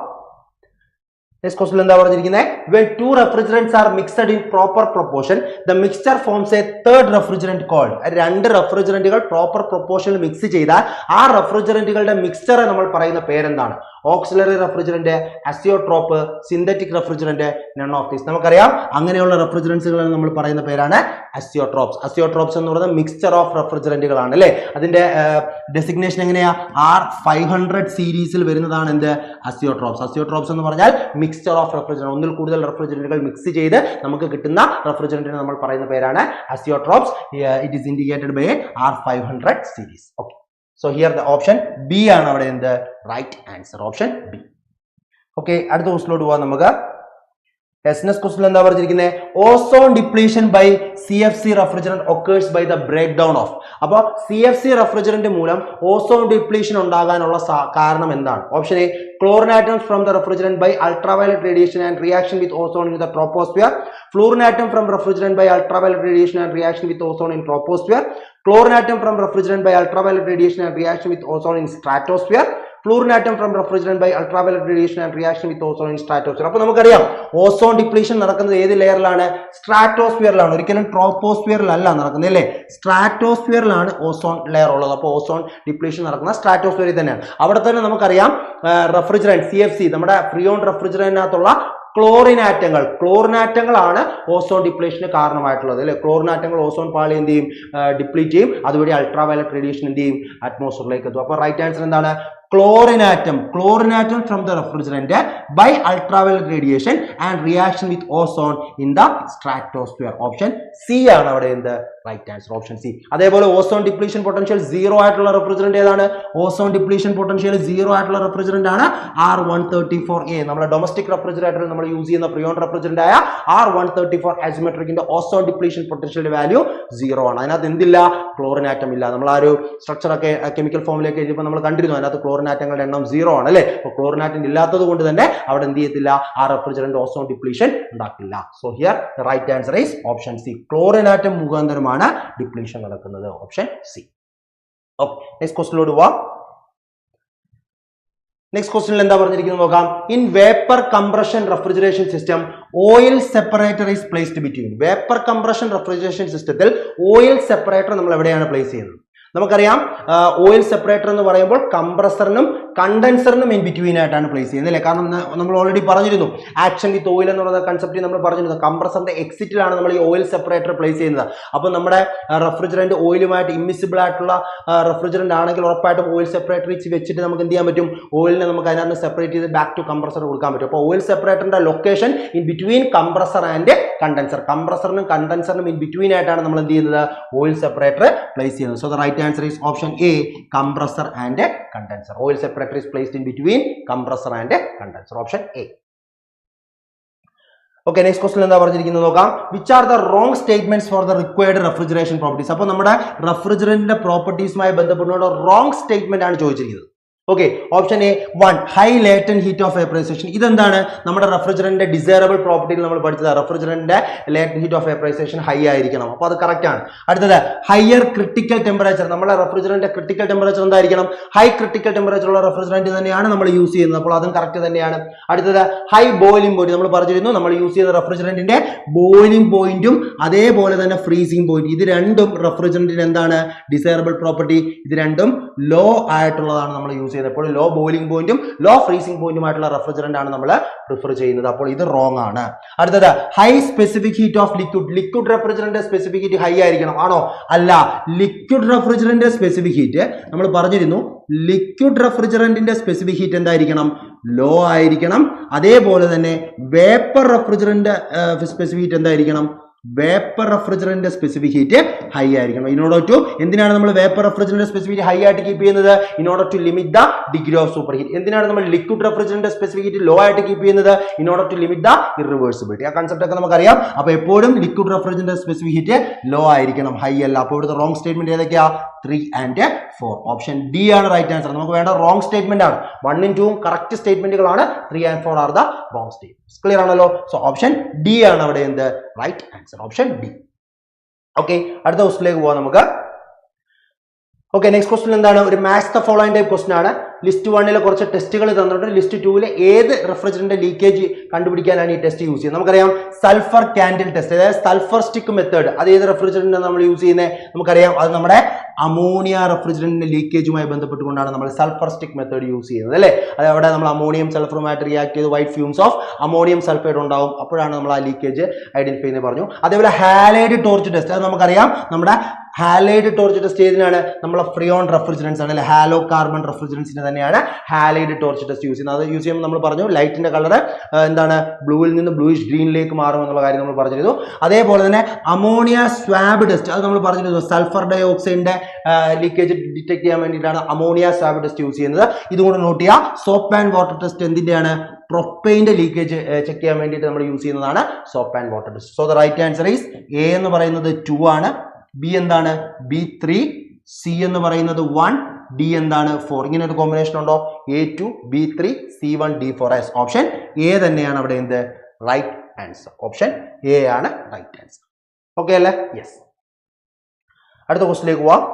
നെക്സ്റ്റ് ക്വസ്റ്റ്യൻ എന്താ പറഞ്ഞിരിക്കുന്നത്? when two refrigerants are mixed in proper proportion the mixture forms a third refrigerant called. രണ്ട് റെഫ്രിജറന്റുകൾ പ്രോപ്പർ പ്രൊപ്പോർഷനിൽ മിക്സ് ചെയ്താൽ ആ റെഫ്രിജറന്റുകളുടെ മിക്സ്ചറെ നമ്മൾ പറയുന്ന പേരെന്താണ്? Auxiliary refrigerant, azeotrope, synthetic refrigerant, none of these. നമുക്കറിയാം അങ്ങനെയുള്ള റെഫ്രിജറൻസുകൾ നമ്മൾ പറയുന്ന പേരാണ് അസിയോട്രോപ്സ്. അസിയോട്രോപ്സ് എന്ന് പറയുന്നത് മിക്സ്ചർ ഓഫ് റെഫ്രിജറന്റുകളാണ് അല്ലേ. അതിന്റെ ഡെസിഗ്നേഷൻ എങ്ങനെയാ? R500 സീരീസിൽ വരുന്നതാണ് എന്ത് അസിയോട്രോപ്സ്. അസിയോട്രോപ്സ് എന്ന് പറഞ്ഞാൽ മിക്സ്ചർ ഓഫ് റെഫ്രിജറന്റ്, ഒന്നിൽ കൂടുതൽ റെഫ്രിജറന്റുകൾ മിക്സ് ചെയ്ത് നമുക്ക് കിട്ടുന്ന റെഫ്രിജറന്റിനെ നമ്മൾ പറയുന്ന പേരാണ് azeotropes. It is indicated by R500 series. Okay, so here the option B ആണ് അവിടെ എന്ത് right answer, option B. Okay, അടുത്ത ക്വസ്റ്റ്യനിലോട്ട് പോവാം നമുക്ക്. നെക്സ്റ്റ് ക്വസ്റ്റ്യൻ എന്താ പറഞ്ഞിരിക്കുന്നത്? Ozone depletion by CFC refrigerant occurs by the breakdown of. അപ്പോൾ CFC റെഫ്രിജറന്റ് മൂലം ഓസോൺ ഡിപ്ലീഷൻ ഉണ്ടാകാനുള്ള കാരണം എന്താണ്? Option A, chlorine atoms from the refrigerant by ultraviolet radiation and reaction with ozone in the troposphere. Fluorine atom from refrigerant by ultraviolet radiation and reaction with ozone in troposphere. Chlorine atom from refrigerant by ultraviolet radiation and reaction with ozone in stratosphere. Fluorine atom from refrigerant by ultraviolet radiation and reaction with ozone in stratosphere. അപ്പോൾ നമുക്കറിയാം ozone depletion നടക്കുന്നത് ഏത് ലെയറിലാണ്? സ്ട്രാറ്റോസ്ഫിയറിലാണ്, ഒരിക്കലും ട്രോപ്പോസ്ഫിയറിലല്ല നടക്കുന്നത് അല്ലേ. സ്ട്രാറ്റോസ്ഫിയറിലാണ് ozone layer ഉള്ളത്. അപ്പോൾ ozone depletion നടക്കുന്ന സ്ട്രാറ്റോസ്ഫിയറിൽ തന്നെയാണ്. അവിടെ തന്നെ നമുക്കറിയാം റെഫ്രിജറന്റ് CFC നമ്മുടെ ഫ്രിയോൺ റെഫ്രിജറന്റിനകത്തുള്ള ക്ലോറിനാറ്റങ്ങളാണ് ഓസോൺ ഡിപ്ലീഷന് കാരണമായിട്ടുള്ളത് അല്ലെ. ക്ലോറിനാറ്റങ്ങൾ ഓസോൺ പാളി എന്ത് ചെയ്യും? ഡിപ്ലീറ്റ് ചെയ്യും. അതുവഴി അൾട്രാവയലറ്റ് റേഡിയേഷൻ എന്ത് ചെയ്യും? അറ്റ്മോസ്ഫിയറിലേക്ക് എത്തും. അപ്പോൾ റൈറ്റ് ആൻസർ എന്താണ്? chlorine atom from the refrigerant by ultraviolet radiation and reaction with ozone in the stratosphere. Option C ആണ് അവിടെ എന്ത് റൈറ്റ് ആൻസർ, ഓപ്ഷൻ സി. അതേപോലെ ഓസോൺ ഡിപ്ലീഷൻ പൊട്ടൻഷ്യൽ 0 ആയിട്ടുള്ള റെഫ്രിജറന്റ് ഏതാണ്? ഓസോൺ ഡിപ്ലീഷൻ പൊട്ടൻഷ്യൽ 0 ആയിട്ടുള്ള റെഫ്രിജറന്റ് ആണ് R134A. നമ്മുടെ ഡൊമസ്റ്റിക് റെഫ്രിജറേറ്ററിൽ നമ്മൾ യൂസ് ചെയ്യുന്ന ഫ്രിയോൺ റെഫ്രിജറന്റ് ആയ R134 അസിമെട്രിക്കിന്റെ ഓസോൺ ഡിപ്ലീഷൻ പൊട്ടൻഷ്യൽ വാല്യൂ 0 ആണ്. അതിനകത്ത് എന്തില്ല? ക്ലോറിൻ ആറ്റം ഇല്ല. നമ്മൾ ആ ഒരു സ്ട്രക്ചർ ഒക്കെ കെമിക്കൽ ഫോമിലേക്ക് എഴുതിയപ്പോൾ നമ്മൾ കണ്ടിരുന്നു അതിനകത്ത് ക്ലോറിൻ ആറ്റങ്ങളുടെ എണ്ണം 0 ആണ് അല്ലേ. അപ്പോൾ ക്ലോറിൻ ആറ്റം ഇല്ലാത്തത് കൊണ്ട് തന്നെ അവിടെ എന്ത് ചെയ്യത്തില്ല? ആ റെഫ്രിജറന്റ് ഓസോൺ ഡിപ്ലീഷൻ ഉണ്ടാക്കില്ല. So here the right answer is option C. Chlorine atom മുഖാന്തരമാണ് ഡിപ്ലീഷൻ നടക്കുന്നത്, ഓപ്ഷൻ സി. ഓക്കെ, നെക്സ്റ്റ് ക്വസ്റ്റ്യനിലോട്ട് പോവാം. നെക്സ്റ്റ് ക്വസ്റ്റ്യനിൽ എന്താ പറഞ്ഞിരിക്കുന്നത് നോക്കാം. In vapour compression refrigeration system oil separator is placed between. Vapour compression refrigeration സിസ്റ്റത്തിൽ ഓയിൽ സെപ്പറേറ്റർ നമ്മൾ എവിടെയാണ് പ്ലേസ് ചെയ്യുന്നത്? നമുക്കറിയാം ഓയിൽ സെപ്പറേറ്റർ എന്ന് പറയുമ്പോൾ കംപ്രസറിനും കണ്ടൻസറിനും ഇൻ ബിറ്റ്വീൻ ആയിട്ടാണ് പ്ലേസ് ചെയ്യുന്നത് അല്ലേ. കാരണം നമ്മൾ ഓൾറെഡി പറഞ്ഞിരുന്നു ആക്ഷൻ വിത്ത് ഓയിൽ എന്നുള്ള കൺസെപ്റ്റ് നമ്മൾ പറഞ്ഞിരുന്നു. കംപ്രസറിന്റെ എക്സിറ്റിലാണ് നമ്മൾ ഈ ഓയിൽ സെപ്പറേറ്റർ പ്ലേസ് ചെയ്യുന്നത്. അപ്പോൾ നമ്മുടെ റെഫ്രിജറന്റ് ഓയിലുമായിട്ട് ഇമ്മിസിബിൾ ആയിട്ടുള്ള റെഫ്രിജറന്റ് ആണെങ്കിൽ ഉറപ്പായിട്ടും ഓയിൽ സെപ്പറേറ്റർ വെച്ചിട്ട് നമുക്ക് എന്ത് ചെയ്യാൻ പറ്റും? ഓയിലിനെ നമുക്ക് അതിനകത്ത് സെപ്പറേറ്റ് ചെയ്ത് ബാക്ക് ടു കംപ്രസർ കൊടുക്കാൻ പറ്റും. അപ്പോൾ ഓയിൽ സെപ്പറേറ്ററിന്റെ location in between compressor and condenser. കംപ്രസറിനും കണ്ടൻസറിനും ഇൻ ബിറ്റ്വീൻ ആയിട്ടാണ് നമ്മൾ എന്ത് ചെയ്യുന്നത്? ഓയിൽ സെപ്പറേറ്റർ പ്ലേസ് ചെയ്യുന്നത്. So the right answer is option A, compressor and condenser. Oil separator is placed in between compressor and condenser. Option A. Okay, next question എന്താ പറഞ്ഞിരിക്കുന്നത് നോക്കാം. Which are the wrong statements for the required refrigeration properties? അപ്പോൾ നമ്മുടെ റെഫ്രിജറന്റിന്റെ പ്രോപ്പർട്ടീസുമായി ബന്ധപ്പെട്ടുള്ള wrong statement ആണ് ചോദിച്ചിരിക്കുന്നത്. Okay, option A 1 high latent heat of vaporisation. ഇതെന്താണ്? നമ്മുടെ റെഫ്രിജറന്റിന്റെ ഡിസൈറബിൾ പ്രോപ്പർട്ടിയിൽ നമ്മൾ പഠിച്ചത് റെഫ്രിജറന്റിന്റെ latent heat of vaporisation high ആയിരിക്കണം. അപ്പോൾ അത് കറക്റ്റ് ആണ്. അടുത്തത് ഹയർ ക്രിട്ടിക്കൽ ടെമ്പറേച്ചർ. നമ്മുടെ റെഫ്രിജറന്റിന്റെ ക്രിട്ടിക്കൽ ടെമ്പറേച്ചർ എന്തായിരിക്കണം? ഹൈ ക്രിട്ടിക്കൽ ടെമ്പറേച്ചർ ഉള്ള റെഫ്രിജറന്റ് തന്നെയാണ് നമ്മൾ യൂസ് ചെയ്യുന്നത്. അപ്പോൾ അതും കറക്റ്റ് തന്നെയാണ്. അടുത്തത് ഹൈ ബോയിലിംഗ് പോയിന്റ്. നമ്മൾ പറഞ്ഞിരുന്നു നമ്മൾ യൂസ് ചെയ്യുന്ന റെഫ്രിജറന്റിന്റെ ബോയിലിംഗ് പോയിന്റും അതേപോലെ തന്നെ ഫ്രീസിംഗ് പോയിന്റ്, ഇത് രണ്ടും റെഫ്രിജറന്റിന് എന്താണ്? Desirable property. ഇത് രണ്ടും ലോ ആയിട്ടുള്ളതാണ് നമ്മൾ യൂസ് ചെയ്യുന്നത്. എപ്പോഴും ലോ ബോയിലിംഗ് പോയിന്റും ലോ ഫ്രീസിംഗ് പോയിന്റുമായിട്ടുള്ള റെഫ്രിജറന്റ് ആണ് നമ്മൾ പ്രിഫർ ചെയ്യുന്നത്. അപ്പോൾ ഇത് റോങ് ആണ്. അടുത്തത് high specific heat of liquid. Liquid refrigerant specific heat high ആയിരിക്കണം ആണോ? അല്ല. ലിക്വിഡ് റെഫ്രിജറന്റ് സ്പെസിഫിക് ഹീറ്റ് നമ്മൾ പറഞ്ഞിരുന്നു ലിക്വിഡ് റെഫ്രിജറന്റിന്റെ സ്പെസിഫിക് ഹീറ്റ് എന്തായിരിക്കണം? ലോ ആയിരിക്കണം. അതേപോലെ തന്നെ വേപ്പർ റെഫ്രിജറന്റ് സ്പെസിഫിക് ഹീറ്റ് എന്തായിരിക്കണം? Vapour refrigerant specific heat high ആയിരിക്കണം. ഇൻ ഓർഡർ ടു എന്തിനാണ് നമ്മൾ വേപ്പർ റെഫ്രിജറന്റ് സ്പെസിഫിക് ഹൈ ആയിട്ട് കീപ്പ് ചെയ്യുന്നത്? In order to limit the degree of super heat. എന്തിനാണ് നമ്മൾ liquid refrigerant specific heat low ആയിട്ട് keep ചെയ്യുന്നത്? In order to limit the irreversibility. ആ കൺസെപ്റ്റ് ഒക്കെ നമുക്കറിയാം. അപ്പോൾ എപ്പോഴും liquid refrigerant specific heat low ആയിരിക്കണം, ഹൈ അല്ല. അപ്പോൾ ഇവിടുത്തെ റോങ് സ്റ്റേറ്റ്മെന്റ് ഏതൊക്കെയാ? 3 and 4. ഓപ്ഷൻ ഡി ആണ് റൈറ്റ് ആൻസർ. നമുക്ക് വേണ്ട റോങ് സ്റ്റേറ്റ്മെന്റ് ആണ്. 1 ഉം 2 ഉം കറക്റ്റ് സ്റ്റേറ്റ്മെന്റുകളാണ്. 3 and 4 are the wrong statements. Clear ആണല്ലോ? സോ ഓപ്ഷൻ ഡി ആണ് അവിടെ എന്ത് right answer. Option D. Okay, അടുത്ത ക്വസ്റ്റിലേക്ക് പോവാം നമുക്ക്. ഓക്കെ, നെക്സ്റ്റ് ക്വസ്റ്റൻ എന്താണ്? ഒരു match the following type question ആണ്. ലിസ്റ്റ് 1 കുറച്ച് ടെസ്റ്റുകൾ തന്നിട്ടുണ്ട്. ലിസ്റ്റ് 2 ഏത് റെഫ്രിജറന്റ് ലീക്കേജ് കണ്ടുപിടിക്കാനാണ് ഈ ടെസ്റ്റ് യൂസ് ചെയ്യുന്നത്? നമുക്കറിയാം സൾഫർ കാൻഡിൽ ടെസ്റ്റ്, അതായത് സൾഫർ സ്റ്റിക്ക് മെത്തേഡ്. അത് ഏത് റെഫ്രിജറന്റ് നമ്മൾ യൂസ് ചെയ്യുന്നത്? നമുക്കറിയാം അത് നമ്മുടെ അമോണിയ റെഫ്രിജറന്റിന്റെ ലീക്കേജുമായി ബന്ധപ്പെട്ടുകൊണ്ടാണ് നമ്മൾ സൾഫർ സ്റ്റിക്ക് മെത്തേഡ് യൂസ് ചെയ്യുന്നത് അല്ലേ. അത് അവിടെ നമ്മൾ അമോണിയം സൾഫറുമായിട്ട് റിയാക്ട് ചെയ്ത് white fumes of ammonium sulphide ഉണ്ടാവും. അപ്പോഴാണ് നമ്മൾ ആ ലീക്കേജ് ഐഡന്റിഫൈ ചെയ്യുന്നത് പറഞ്ഞു. അതേപോലെ ഹാലൈഡ് ടോർച്ച് ടെസ്റ്റ്, അത് നമുക്കറിയാം നമ്മുടെ ഹാലൈഡ് ടോർച്ച് ടെസ്റ്റ് ചെയ്തതിനാണ് നമ്മളെ ഫ്രിയോൺ റെഫ്രിജറൻസ് ആണ് അല്ലെ, ഹാലോ കാർബൺ റെഫ്രിജറൻസിന് തന്നെയാണ് ഹാലൈഡ് ടോർച്ച് ടെസ്റ്റ് യൂസ് ചെയ്യുന്നത്. അത് യൂസ് ചെയ്യുമ്പോൾ നമ്മൾ പറഞ്ഞു ലൈറ്റിന്റെ കളർ എന്താണ് ബ്ലൂവിൽ നിന്ന് ബ്ലൂയിഷ് ഗ്രീനിലേക്ക് മാറും എന്നുള്ള കാര്യം നമ്മൾ പറഞ്ഞിരുന്നു. അതേപോലെ തന്നെ അമോണിയ സ്വാബ് ടെസ്റ്റ്, അത് നമ്മൾ പറഞ്ഞിരുന്നു സൾഫർ ഡൈ ഓക്സൈഡിന്റെ ലീക്കേജ് ഡിറ്റക്ട് ചെയ്യാൻ വേണ്ടിയിട്ടാണ് അമോണിയ സ്വാബ് ടെസ്റ്റ് യൂസ് ചെയ്യുന്നത്. ഇതുകൊണ്ട് നോട്ട് ചെയ്യുക. സോപ്പ് ആൻഡ് വാട്ടർ ടെസ്റ്റ് എന്തിന്റെയാണ്? പ്രൊപ്പൈൻ്റെ ലീക്കേജ് ചെക്ക് ചെയ്യാൻ വേണ്ടിയിട്ട് നമ്മൾ യൂസ് ചെയ്യുന്നതാണ് soap and water test. So the right answer is A എന്ന് പറയുന്നത് 2 ആണ്, ബി എന്താണ് B3, സി എന്ന് പറയുന്നത് 1, ഡി എന്താണ് 4. ഇങ്ങനെ ഒരു കോമ്പിനേഷൻ ഉണ്ടോ? A2 B3 C1 D4. Option A തന്നെയാണ് അവിടെ എന്ത് റൈറ്റ് ആൻസർ. ഓപ്ഷൻ എ ആണ് റൈറ്റ് ആൻസർ. ഓക്കെ അല്ലേ? യെസ്. അടുത്ത ക്വസ്റ്റിലേക്ക് പോവാം.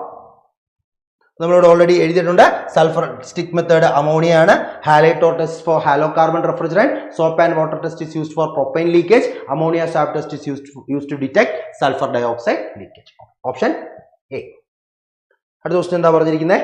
നമ്മളിവിടെ ഓൾറെഡി എഴുതിയിട്ടുണ്ട്. സൾഫർ സ്റ്റിക്ക് മെത്തേഡ് അമോണിയ ആണ്. Halide torch test for halocarbon refrigerant. Soap and water test is used for propane leakage. Ammonia swab test is used to detect sulphur dioxide leakage. Option A. അടുത്ത question എന്താ പറഞ്ഞിരിക്കുന്നത്?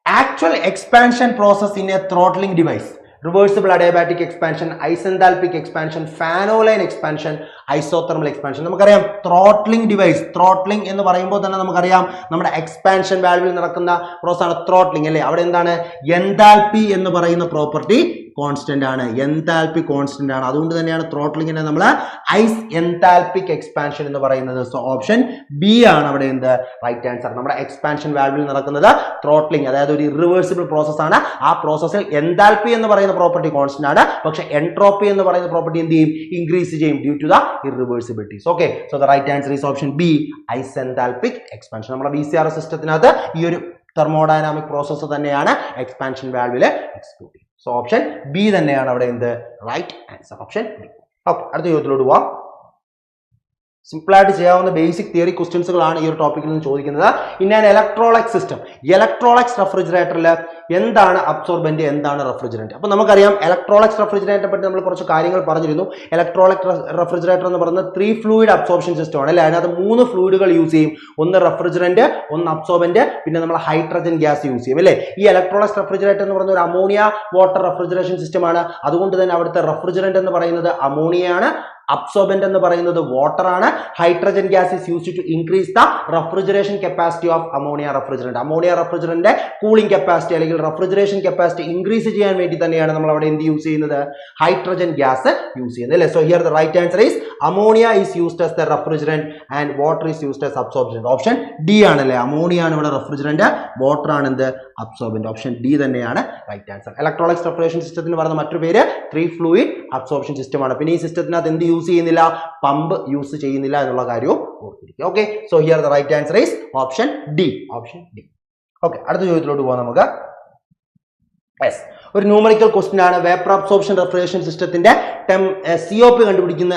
Actual expansion process in a throttling device. Reversible adiabatic expansion, isenthalpic expansion, ഫാനോലൈൻ expansion, isothermal expansion. നമുക്കറിയാം throttling device. Throttling എന്ന് പറയുമ്പോൾ തന്നെ നമുക്കറിയാം നമ്മുടെ expansion വാൽവിൽ നടക്കുന്ന പ്രോസസ്സാണ് ത്രോട്ട്ലിംഗ് അല്ലേ. അവിടെ എന്താണ്? എൻതാൽപി എന്ന് പറയുന്ന പ്രോപ്പർട്ടി കോൺസ്റ്റന്റ് ആണ്. എൻതാൽപി കോൺസ്റ്റന്റ് ആണ്. അതുകൊണ്ട് തന്നെയാണ് ത്രോട്ട്ലിംഗിനെ നമ്മൾ ഐസ് എൻതാൽപിക് എക്സ്പാൻഷൻ എന്ന് പറയുന്നത്. സോ ഓപ്ഷൻ ബി ആണ് അവിടെ എന്ത് റൈറ്റ് ആൻസർ. നമ്മുടെ എക്സ്പാൻഷൻ വാൽവിൽ നടക്കുന്നത് ത്രോട്ട്ലിംഗ്, അതായത് ഒരു ഇറിവേഴ്സിബിൾ പ്രോസസ് ആണ്. ആ പ്രോസസ്സിൽ എൻതാൽപി എന്ന് പറയുന്ന പ്രോപ്പർട്ടി കോൺസ്റ്റന്റ് ആണ്. പക്ഷെ എൻട്രോപ്പി എന്ന് പറയുന്ന പ്രോപ്പർട്ടി എന്ത് ചെയ്യും? ഇൻക്രീസ് ചെയ്യും due to the irreversibilities. Okay, so the right answer is option B, isenthalpic expansion. നമ്മുടെ BCR സിസ്റ്റത്തിനകത്ത് ഈ ഒരു തെർമോഡൈനാമിക് പ്രോസസ്സ് തന്നെയാണ് എക്സ്പാൻഷൻ വാൽവിൽ എക്സിക്യൂട്ട് ചെയ്യുന്നത്. സോ ഓപ്ഷൻ ബി തന്നെയാണ് അവിടെ എന്ത് right answer. Option B. Okay, അടുത്ത ചോദ്യത്തിലോട്ട് പോവാം. സിമ്പിളായിട്ട് ചെയ്യാവുന്ന ബേസിക് തിയറി ക്വസ്റ്റ്യൻസുകളാണ് ഈ ഒരു ടോപ്പിക്കിൽ നിന്ന് ചോദിക്കുന്നത്. ഇൻ ആൻ ഇലക്ട്രോളൈക് സിസ്റ്റം, ഇലക്ട്രോളൈക്സ് റെഫ്രിജറേറ്ററിൽ എന്താണ് അബ്സോർബന്റ്, എന്താണ് റെഫ്രിജറന്റ്? അപ്പോൾ നമുക്കറിയാം ഇലക്ട്രോളൈക്സ് റെഫ്രിജറേറ്ററെ പറ്റി നമ്മൾ കുറച്ച് കാര്യങ്ങൾ പറഞ്ഞിരുന്നു. ഇലക്ട്രോളൈക് റെഫ്രിജറേറ്റർ എന്ന് പറയുന്നത് 3 ഫ്ലൂയിഡ് അബ്സോർപ്ഷൻ സിസ്റ്റം ആണ് അല്ലേ. അതിനകത്ത് 3 ഫ്ലൂയിഡുകൾ യൂസ് ചെയ്യും. ഒന്ന് റെഫ്രിജറന്റ്, ഒന്ന് അബ്സോർബന്റ്, പിന്നെ നമ്മൾ ഹൈഡ്രജൻ ഗ്യാസ് യൂസ് ചെയ്യും അല്ലേ. ഈ ഇലക്ട്രോളൈക്സ് റെഫ്രിജറേറ്റർ എന്ന് പറയുന്ന ഒരു അമോണിയ വാട്ടർ റെഫ്രിജറേഷൻ സിസ്റ്റം ആണ്. അതുകൊണ്ട് തന്നെ അവിടുത്തെ റെഫ്രിജറന്റ് എന്ന് പറയുന്നത് അമോണിയയാണ്, അബ്സോർബന്റ് എന്ന് പറയുന്നത് വാട്ടർ ആണ്. Hydrogen gas is used to increase the refrigeration capacity of ammonia refrigerant. Ammonia റെഫ്രിജറന്റിന്റെ കൂളിംഗ് കപ്പാസിറ്റി അല്ലെങ്കിൽ റെഫ്രിജറേഷൻ കപ്പാസിറ്റി ഇൻക്രീസ് ചെയ്യാൻ വേണ്ടി തന്നെയാണ് നമ്മൾ അവിടെ എന്ത് യൂസ് ചെയ്യുന്നത്? ഹൈഡ്രജൻ ഗ്യാസ് യൂസ് ചെയ്യുന്നത് അല്ലേ. So here the right answer is ammonia is used as the refrigerant and water is used as absorbent. Option D ആണല്ലേ. അമോണിയ ആണ് ഇവിടെ റെഫ്രിജറന്റ്, വാട്ടർ ആണ് എന്ത് അബ്സോർബന്റ്. ഓപ്ഷൻ ഡി തന്നെയാണ് റൈറ്റ് ആൻസർ. ഇലക്ട്രോളൈക്സ് റെഫ്രിജറേഷൻ സിസ്റ്റത്തിന് പറയുന്ന മറ്റൊരു പേര് 3 ഫ്ലൂയിഡ് അബ്സോർപ്ഷൻ സിസ്റ്റം ആണ്. പിന്നെ ഈ സിസ്റ്റത്തിനകത്ത് എന്ത് യൂസ് ചെയ്യുന്നില്ല? പമ്പ് യൂസ് ചെയ്യുന്നില്ല എന്നുള്ള കാര്യവും ഓർത്തിരിക്കുക. Okay, so here the right answer is option D. Option D. Okay, അടുത്ത ചോദ്യത്തിലോട്ട് പോകാം നമുക്ക്. യെസ്, ഒരു ന്യൂമറിക്കൽ ക്വസ്റ്റ്യൻ ആണ്. വേപ്പർ അബ്സോർപ്ഷൻ റെഫ്രിജറേഷൻ സിസ്റ്റത്തിന്റെ COP കണ്ടുപിടിക്കുന്ന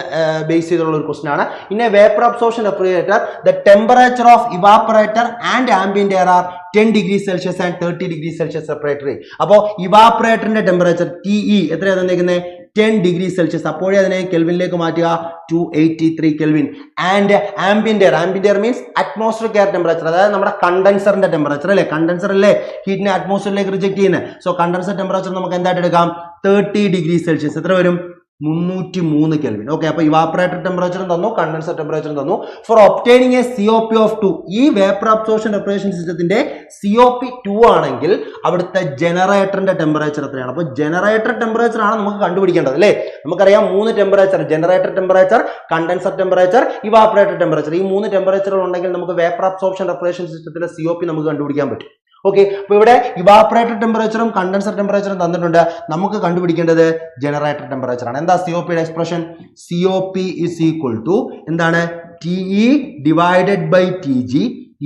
ബേസ് ചെയ്തുള്ള ഒരു ക്വസ്റ്റ്യൻ ആണ്. In a vapour absorption refrigerator the temperature of evaporator and ambient air are 10 degrees Celsius and 30 degrees Celsius separately. അപ്പോൾ ഇവാപ്പറേറ്ററിന്റെ ടെമ്പറേച്ചർ TE എത്രയാണ് തന്നിരിക്കുന്നത്? 10 degrees Celsius. അപ്പോഴേ അതിനെ കെൽവിനിലേക്ക് മാറ്റുക 283 kelvin. And ambient air means atmospheric air temperature, അതായത് നമ്മുടെ കണ്ടൻസറിന്റെ temperature അല്ലേ. കണ്ടൻസർ അല്ലേ ഹീറ്റിനെ അറ്റ്മോസ്ഫിയറിലേക്ക് റിജക്ട് ചെയ്യുന്നത്. സോ കണ്ടൻസർ ടെമ്പറേച്ചർ നമുക്ക് എന്തായിട്ട് എടുക്കാം? 30 degrees Celsius. എത്ര വരും? 303 കെൽവിൻ. ഓക്കെ, അപ്പോൾ ഇവാപ്പറേറ്റർ ടെമ്പറേച്ചറും തന്നു, കണ്ടൻസർ ടെമ്പറേച്ചറും തന്നു. Four obtaining A COP of 2, ഈ വേപ്പർ അബ്സോർപ്ഷൻ റെഫ്രിജറേഷൻ സിസ്റ്റത്തിന്റെ COP 2 ആണെങ്കിൽ അവിടുത്തെ ജനറേറ്ററിന്റെ ടെമ്പറേച്ചർ എത്രയാണ്? അപ്പോൾ ജനറേറ്റർ ടെമ്പറേച്ചർ ആണ് നമുക്ക് കണ്ടുപിടിക്കേണ്ടത് അല്ലേ? നമുക്കറിയാം 3 temperature, generator temperature, condenser temperature, evaporator temperature. ഈ 3 ടെമ്പറേച്ചറുകൾ ഉണ്ടെങ്കിൽ നമുക്ക് വേപ്പർ അബ്സോർപ്ഷൻ റെഫ്രിജറേഷൻ സിസ്റ്റത്തിലെ COP നമുക്ക് കണ്ടുപിടിക്കാൻ പറ്റും. ഓക്കെ, അപ്പൊ ഇവിടെ ഇവാപ്പറേറ്റർ ടെമ്പറേച്ചറും കണ്ടൻസർ ടെമ്പറേച്ചറും തന്നിട്ടുണ്ട്. നമുക്ക് കണ്ടുപിടിക്കേണ്ടത് ജനറേറ്റർ ടെമ്പറേച്ചർ ആണ്. എന്താ COPയുടെ expression? COP is equal to എന്താണ്? TE divided by TG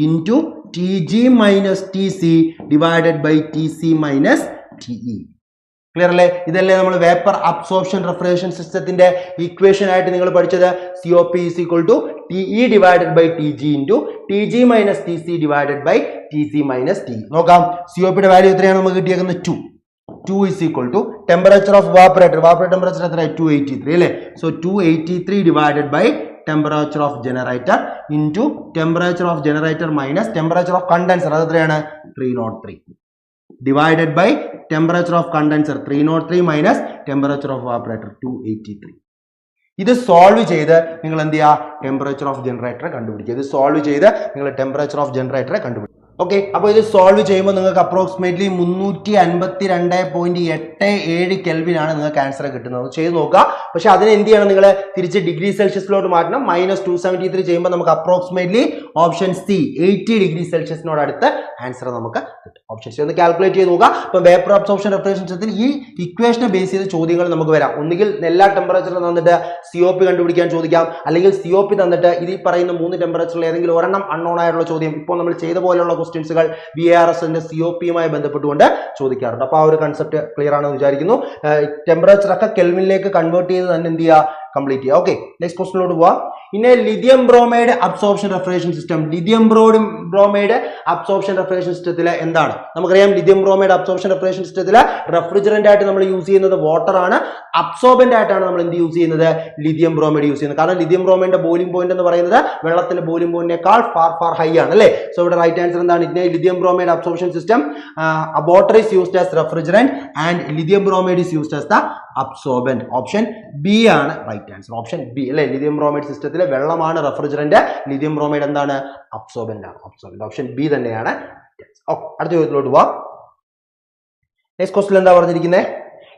into TG minus TC divided by TC minus TE. Clear അല്ലേ? ഇതല്ലേ നമ്മൾ വേപ്പർ അബ്സോർപ്ഷൻ റെഫ്രിജറേഷൻ സിസ്റ്റത്തിന്റെ ഇക്വേഷൻ ആയിട്ട് നിങ്ങൾ പഠിച്ചത്. COP is equal to TE divided by TG into TG minus TC divided by TC minus TE. നോക്കാം, COPയുടെ value എത്രയാണ് നമുക്ക് കിട്ടിയേക്കുന്നത്? 2 is equal to temperature of evaporator temperature എത്രയാണ്? 283 അല്ലേ? So 283 divided by temperature of generator into temperature of generator minus temperature of condenser, അത് എത്രയാണ്? 303 divided by temperature of condenser 303 minus temperature of evaporator 283. ഇത് solve ചെയ്ത് നിങ്ങൾ എന്ത് ചെയ്യുക? Temperature of ജനറേറ്ററെ കണ്ടുപിടിക്കുക. ഇത് സോൾവ് ചെയ്ത് നിങ്ങൾ ടെമ്പറേച്ചർ ഓഫ് ജനറേറ്ററെ കണ്ടുപിടിക്കുക. ഓക്കെ, അപ്പോൾ ഇത് സോൾവ് ചെയ്യുമ്പോൾ നിങ്ങൾക്ക് അപ്രോക്സിമേറ്റ്ലി 352.87 കെൽവിനാണ് നിങ്ങൾക്ക് ആൻസർ കിട്ടുന്നത്. ചെയ്ത് നോക്കുക. പക്ഷെ അതിന് എന്ത് ചെയ്യണം? നിങ്ങൾ തിരിച്ച് ഡിഗ്രി സെൽഷ്യസിലോട്ട് മാറ്റണം. -273 ചെയ്യുമ്പോൾ നമുക്ക് അപ്രോക്സിമേറ്റ്ലി ഓപ്ഷൻ സി 80 ഡിഗ്രി സെൽഷ്യസിനോട് അടുത്ത് ആൻസർ നമുക്ക് കിട്ടും. ഓപ്ഷൻ സി ഒന്ന് കാൽക്കുലേറ്റ് ചെയ്ത് നോക്കുക. ഇപ്പം വേപ്പർ അബ്സോർപ്ഷൻ റെഫ്രിജറേഷൻ സിസ്റ്റത്തിൽ ഈ ഇക്വേഷനെ ബേസ് ചെയ്ത് ചോദ്യങ്ങൾ നമുക്ക് വരാം. ഒന്നുകിൽ എല്ലാ ടെമ്പറേച്ചറും തന്നിട്ട് COP കണ്ടുപിടിക്കാൻ ചോദിക്കാം, അല്ലെങ്കിൽ COP തന്നിട്ട് ഇതിൽ പറയുന്ന 3 ടെമ്പറേച്ചറിൽ ഏതെങ്കിലും ഒരെണ്ണം അൺനോൺ ആയിട്ടുള്ള ചോദ്യം ഇപ്പോൾ നമ്മൾ ചെയ്ത പോലെയുള്ള ക്വസ്റ്റ്യൻസുകൾ VARSന്റെ COPയുമായി ബന്ധപ്പെട്ടുകൊണ്ട് ചോദിക്കാറുണ്ട്. അപ്പോൾ ആ ഒരു കൺസെപ്റ്റ് ക്ലിയർ ആണെന്ന് വിചാരിക്കുന്നു. ടെമ്പറേച്ചർ ഒക്കെ കെൽവിനിലേക്ക് കൺവേർട്ട് ചെയ്ത് തന്നെ എന്ത് ചെയ്യുക? കംപ്ലീറ്റ് ചെയ്യുക. ഓക്കെ, നെക്സ്റ്റ് ക്വസ്റ്റിനോട് പോവാം. ഇനി lithium bromide absorption refrigeration system. Lithium bromide absorption refrigeration സിസ്റ്റത്തിൽ എന്താണ്? നമുക്കറിയാം ലിഥിയം ബ്രോമൈഡ് അബ്സോർപ്ഷൻ റെഫ്രിജറേഷൻ സിസ്റ്റത്തിൽ റെഫ്രിജറന്റ് ആയിട്ട് നമ്മൾ യൂസ് ചെയ്യുന്നത് വാട്ടർ ആണ്. അബ്സോർബന്റ് ആയിട്ടാണ് നമ്മൾ എന്ത് യൂസ് ചെയ്യുന്നത്? ലിഥിയം ബ്രോമൈഡ് യൂസ് ചെയ്യുന്നത്. കാരണം ലിഥിയം ബ്രോമൈഡിന്റെ ബോയിലിംഗ് പോയിന്റ് എന്ന് പറയുന്നത് വെള്ളത്തിന്റെ ബോയിലിംഗ് പോയിന്റിനേക്കാൾ ഫാർ ഹൈ ആണ് അല്ലേ? സോ ഇവിടെ റൈറ്റ് ആൻസർ എന്താണ്? Lithium bromide absorption system water is used as refrigerant and lithium bromide is used as the absorbent. Option B ആണ് റൈറ്റ് ആൻസർ. ഓപ്ഷൻ ബി അല്ലേ? Lithium bromide സിസ്റ്റത്തിലെ വെള്ളമാണ് refrigerant, lithium bromide എന്താണ്? Absorbent ആണ്. Absorbent option B തന്നെയാണ്. അടുത്ത ചോദ്യത്തിലോട്ട് പോവാം. നെക്സ്റ്റ് ക്വസ്റ്റ്യൻ എന്താ പറഞ്ഞിരിക്കുന്നത്?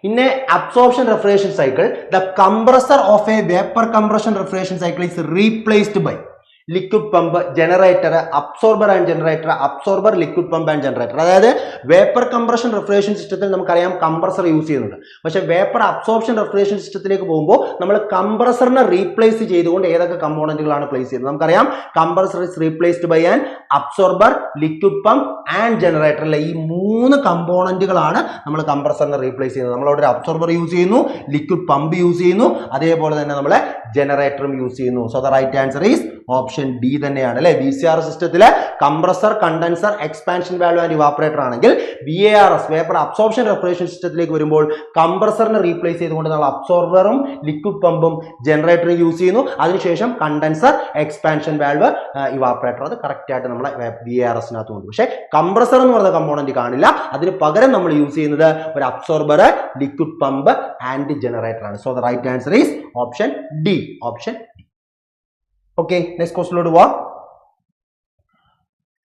In a absorption refrigeration cycle, the compressor of a vapor compression refrigeration cycle is replaced by liquid pump, generator, absorber and generator, absorber, liquid pump and generator. അതായത് vapour compression refrigeration സിസ്റ്റത്തിൽ നമുക്കറിയാം compressor use ചെയ്യുന്നുണ്ട്. പക്ഷെ vapour absorption refrigeration സിസ്റ്റത്തിലേക്ക് പോകുമ്പോൾ നമ്മൾ കംപ്രസറിനെ replace ചെയ്തുകൊണ്ട് ഏതൊക്കെ കമ്പോണന്റുകളാണ് പ്ലേസ് ചെയ്യുന്നത്? നമുക്കറിയാം compressor is replaced by an absorber, liquid pump and generator അല്ലെ? ഈ 3 കമ്പോണന്റുകളാണ് നമ്മൾ കംപ്രസറിനെ റീപ്ലേസ് ചെയ്യുന്നത്. നമ്മളവിടെ ഒരു അബ്സോർബർ യൂസ് ചെയ്യുന്നു, ലിക്വിഡ് പമ്പ് യൂസ് ചെയ്യുന്നു, അതേപോലെ തന്നെ നമ്മൾ ജനറേറ്ററും യൂസ് ചെയ്യുന്നു. So the right answer is option D തന്നെയാണ് അല്ലെ? VCR സിസ്റ്റത്തിലെ compressor, condenser, expansion valve and evaporator ആണെങ്കിൽ VARS വേപ്പർ അബ്സോർപ്ഷൻ റെഫ്രിജറേഷൻ സിസ്റ്റത്തിലേക്ക് വരുമ്പോൾ കംപ്രസറിനെ റീപ്ലേസ് ചെയ്തുകൊണ്ട് നമ്മൾ അബ്സോർബറും ലിക്വിഡ് പമ്പും ജനറേറ്ററും യൂസ് ചെയ്യുന്നു. അതിനുശേഷം കണ്ടൻസർ, എക്സ്പാൻഷൻ വാൽവ്, ഇവാപ്പറേറ്റർ. അത് കറക്റ്റ് ആയിട്ട് നമ്മളെ VARSനകത്തുണ്ട്. പക്ഷേ കംപ്രസർ എന്ന് പറയുന്ന കമ്പോണന്റ് കാണില്ല. അതിന് പകരം നമ്മൾ യൂസ് ചെയ്യുന്നത് ഒരു absorber, liquid pump and generator ആണ്. So the right answer is option D. Option D. Okay, next ക്വസ്റ്റ്യനിലോട്ട് പോവാം.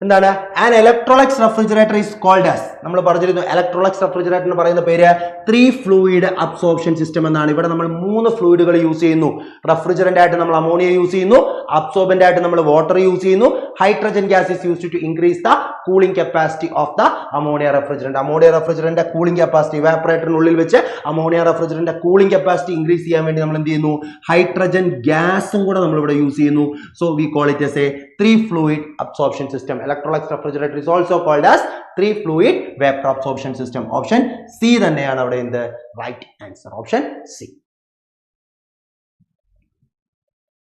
എന്താണ്? An Electrolux refrigerator is called as. നമ്മൾ പറഞ്ഞിരുന്നു ഇലക്ട്രോളിക്സ് റെഫ്രിജറേറ്റർ എന്ന് പറയുന്ന പേര് 3 ഫ്ലൂയിഡ് അബ്സോർപ്ഷൻ സിസ്റ്റം എന്നാണ്. ഇവിടെ നമ്മൾ 3 ഫ്ലൂയിഡുകൾ യൂസ് ചെയ്യുന്നു. റെഫ്രിജറന്റ് ആയിട്ട് നമ്മൾ അമോണിയ യൂസ് ചെയ്യുന്നു, അബ്സോർബന്റ് ആയിട്ട് നമ്മൾ വാട്ടർ യൂസ് ചെയ്യുന്നു, hydrogen gas is used to increase the cooling capacity of the ammonia refrigerant. Ammonia refrigerant cooling capacity ഇവാപ്പറേറ്ററിനുള്ളിൽ വെച്ച് ammonia refrigerant cooling capacity increase ചെയ്യാൻ വേണ്ടി നമ്മൾ എന്ത് ചെയ്യുന്നു? ഹൈഡ്രജൻ ഗ്യാസും കൂടെ നമ്മൾ ഇവിടെ യൂസ് ചെയ്യുന്നു. So we call it as A 3 fluid absorption system. Electrolytic refrigerator is also called as 3 fluid vapor absorption system. Option C തന്നെയാണ് അവിടെ in the right answer. Option C.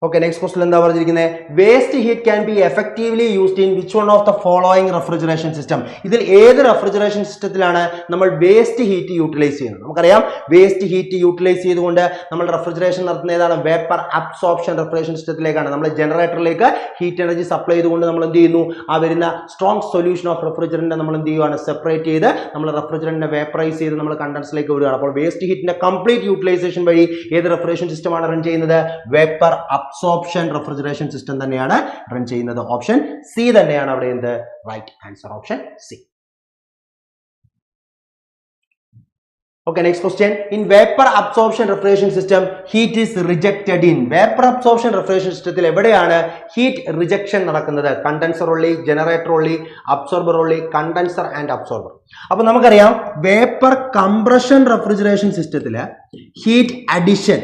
Okay, next question എന്താ പറഞ്ഞിരിക്കുന്നത്? Waste heat can be effectively used in which one of the following refrigeration system? ഇതിൽ ഏത് refrigeration സിസ്റ്റത്തിലാണ് നമ്മൾ waste heat utilise ചെയ്യുന്നത്? നമുക്കറിയാം waste heat utilise ചെയ്തുകൊണ്ട് നമ്മൾ റെഫ്രിജറേഷൻ നടത്തുന്ന ഏതാണ്? വേപ്പർ അബ്സോർപ്ഷൻ റെഫ്രിജറേഷൻ സിസ്റ്റത്തിലേക്കാണ്. നമ്മൾ ജനറേറ്ററിലേക്ക് ഹീറ്റ് എനർജി സപ്ലൈ ചെയ്തുകൊണ്ട് നമ്മൾ എന്ത് ചെയ്യുന്നു? ആ വരുന്ന സ്ട്രോങ് സൊല്യൂഷൻ ഓഫ് റെഫ്രിജറന്റ് നമ്മൾ എന്ത് ചെയ്യുകയാണ്? സെപ്പറേറ്റ് ചെയ്ത് നമ്മൾ റെഫ്രിജറന്റിനെ വേപ്പറൈസ് ചെയ്ത് നമ്മൾ കണ്ടൻസിലേക്ക് വിടുകയാണ്. അപ്പോൾ വേസ്റ്റ് ഹീറ്റിന്റെ കംപ്ലീറ്റ് യൂട്ടിലൈസേഷൻ വഴി ഏത് റെഫ്രിജറേഷൻ സിസ്റ്റമാണ് റൺ ചെയ്യുന്നത്? വേപ്പർ അബ്സോർപ്ഷൻ റെഫ്രിജറേഷൻ സിസ്റ്റം തന്നെയാണ് റൺ ചെയ്യുന്നത്. ഓപ്ഷൻ സി തന്നെയാണ് അവിടെ എന്ത്? Right answer, option C. Okay, next question. In vapor absorption refrigeration system, heat is rejected in. Vapor absorption refrigeration system എവിടെയാണ് heat rejection നടക്കുന്നത്? Condenser only, generator only, absorber only, condenser and absorber. അപ്പോൾ നമുക്കറിയാം vapour compression refrigeration സിസ്റ്റത്തില് heat addition,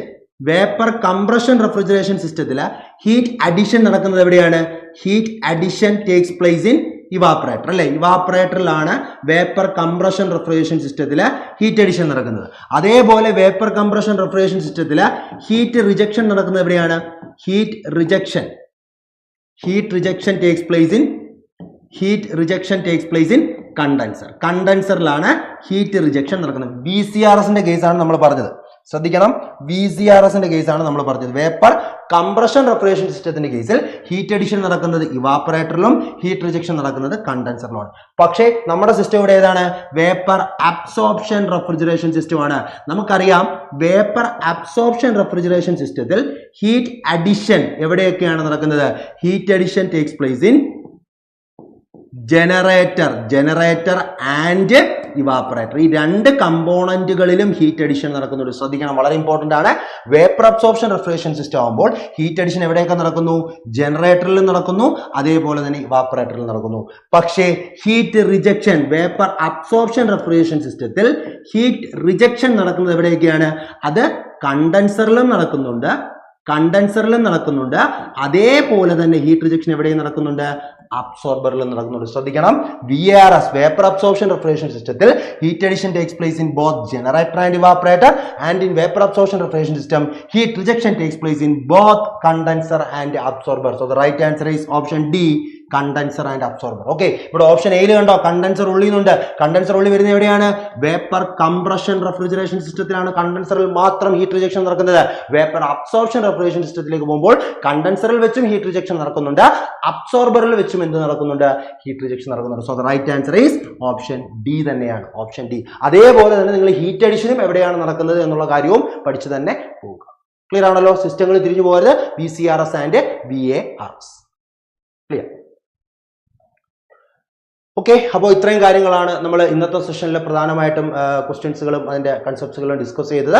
vapour compression refrigeration സിസ്റ്റത്തില് heat addition നടക്കുന്നത് എവിടെയാണ്? Heat addition takes place in evaporator അല്ലെ? ഇവാപ്പറേറ്ററിലാണ് വേപ്പർ കംപ്രഷൻ റെഫ്രിജറേഷൻ സിസ്റ്റത്തിൽ ഹീറ്റ് അഡിഷൻ നടക്കുന്നത്. അതേപോലെ വേപ്പർ കംപ്രഷൻ റെഫ്രിജറേഷൻ സിസ്റ്റത്തിൽ ഹീറ്റ് റിജക്ഷൻ നടക്കുന്നത് എവിടെയാണ്? Heat rejection takes place in condenser. കണ്ടൻസറിലാണ് ഹീറ്റ് റിജക്ഷൻ നടക്കുന്നത്. VCRSന്റെ കേസാണ് നമ്മൾ പറഞ്ഞത്, ശ്രദ്ധിക്കണം. VCRSന്റെ കേസാണ് നമ്മൾ പറഞ്ഞത്. വേപ്പർ കംപ്രഷൻ റെഫ്രിജറേഷൻ സിസ്റ്റത്തിന്റെ കേസിൽ ഹീറ്റ് അഡിഷൻ നടക്കുന്നത് ഇവാപ്പറേറ്ററിലും ഹീറ്റ് റിജക്ഷൻ നടക്കുന്നത് കണ്ടൻസറിലുമാണ്. പക്ഷേ നമ്മുടെ സിസ്റ്റം ഇവിടെ ഏതാണ്? വേപ്പർ അബ്സോർപ്ഷൻ റെഫ്രിജറേഷൻ സിസ്റ്റമാണ്. നമുക്കറിയാം വേപ്പർ അബ്സോർപ്ഷൻ റെഫ്രിജറേഷൻ സിസ്റ്റത്തിൽ ഹീറ്റ് അഡിഷൻ എവിടെയൊക്കെയാണ് നടക്കുന്നത്? Heat addition takes place in generator and evaporator. ഈ രണ്ട് കമ്പോണന്റുകളിലും ഹീറ്റ് അഡിഷൻ നടക്കുന്നുണ്ട്. ശ്രദ്ധിക്കണം, വളരെ ഇമ്പോർട്ടന്റ് ആണ്. വേപ്പർ അബ്സോർപ്ഷൻ റെഫ്രിജറേഷൻ സിസ്റ്റം ആകുമ്പോൾ ഹീറ്റ് അഡിഷൻ എവിടെയൊക്കെ നടക്കുന്നു? ജനറേറ്ററിലും നടക്കുന്നു, അതേപോലെ തന്നെ ഇവാപ്പറേറ്ററിൽ നടക്കുന്നു. പക്ഷേ heat rejection, vapour absorption refrigeration സിസ്റ്റത്തിൽ ഹീറ്റ് റിജക്ഷൻ നടക്കുന്നത് എവിടെയൊക്കെയാണ്? അത് കണ്ടൻസറിലും നടക്കുന്നുണ്ട്, അതേപോലെ തന്നെ ഹീറ്റ് റിജക്ഷൻ എവിടെയും നടക്കുന്നുണ്ട്? അബ്സോർബറിൽ നടക്കുന്നുണ്ട്. ശ്രദ്ധിക്കണം, VARS വേപ്പർ അബ്സോർപ്ഷൻ റെഫ്രിജറേഷൻ സിസ്റ്റത്തിൽ heat addition takes place in both generator and evaporator, and in vapour absorption refrigeration system heat rejection takes place in both condenser and absorber. So the right answer is option D, condenser and absorber. Okay, ഇവിടെ option എയിൽ കണ്ടോ condenser ഉള്ളിന്നുണ്ട്. Condenser ഉള്ളി വരുന്നത് എവിടെയാണ്? Vapour compression refrigeration സിസ്റ്റത്തിലാണ് കണ്ടൻസറിൽ മാത്രം ഹീറ്റ് റിജക്ഷൻ നടക്കുന്നത്. വേപ്പർ അബ്സോർപ്ഷൻ റെഫ്രിജറേഷൻ സിസ്റ്റത്തിലേക്ക് പോകുമ്പോൾ കണ്ടൻസറിൽ വെച്ചും ഹീറ്റ് റിജക്ഷൻ നടക്കുന്നുണ്ട്, അബ്സോർബറിൽ വെച്ചും എന്ത് നടക്കുന്നുണ്ട്? ഹീറ്റ് റിജക്ഷൻ നടക്കുന്നുണ്ട്. So the right answer is option D തന്നെയാണ്, ഓപ്ഷൻ ഡി. അതേപോലെ തന്നെ നിങ്ങൾ ഹീറ്റ് അഡിഷനും എവിടെയാണ് നടക്കുന്നത് എന്നുള്ള കാര്യവും പഠിച്ചു തന്നെ പോവുക. ക്ലിയർ ആണല്ലോ? സിസ്റ്റങ്ങൾ തിരിഞ്ഞു പോകരുത്. VCRS and VARS. Clear? Okay, അപ്പോൾ ഇത്രയും കാര്യങ്ങളാണ് നമ്മൾ ഇന്നത്തെ സെഷനിൽ പ്രധാനമായിട്ടും ക്വസ്റ്റ്യൻസുകളും അതിൻ്റെ കൺസെപ്റ്റ്സുകളും ഡിസ്കസ് ചെയ്തത്.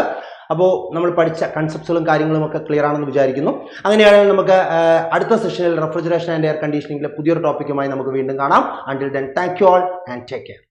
അപ്പോൾ നമ്മൾ പഠിച്ച കൺസെപ്റ്റ്സുകളും കാര്യങ്ങളും ഒക്കെ ക്ലിയർ ആണെന്ന് വിചാരിക്കുന്നു. അങ്ങനെയാണെങ്കിൽ നമുക്ക് അടുത്ത സെഷനിൽ റെഫ്രിജറേഷൻ ആൻഡ് എയർ കണ്ടീഷനിങ്ങിലെ പുതിയൊരു ടോപ്പിക്കുമായി നമുക്ക് വീണ്ടും കാണാം. Until then, thank you all and take care.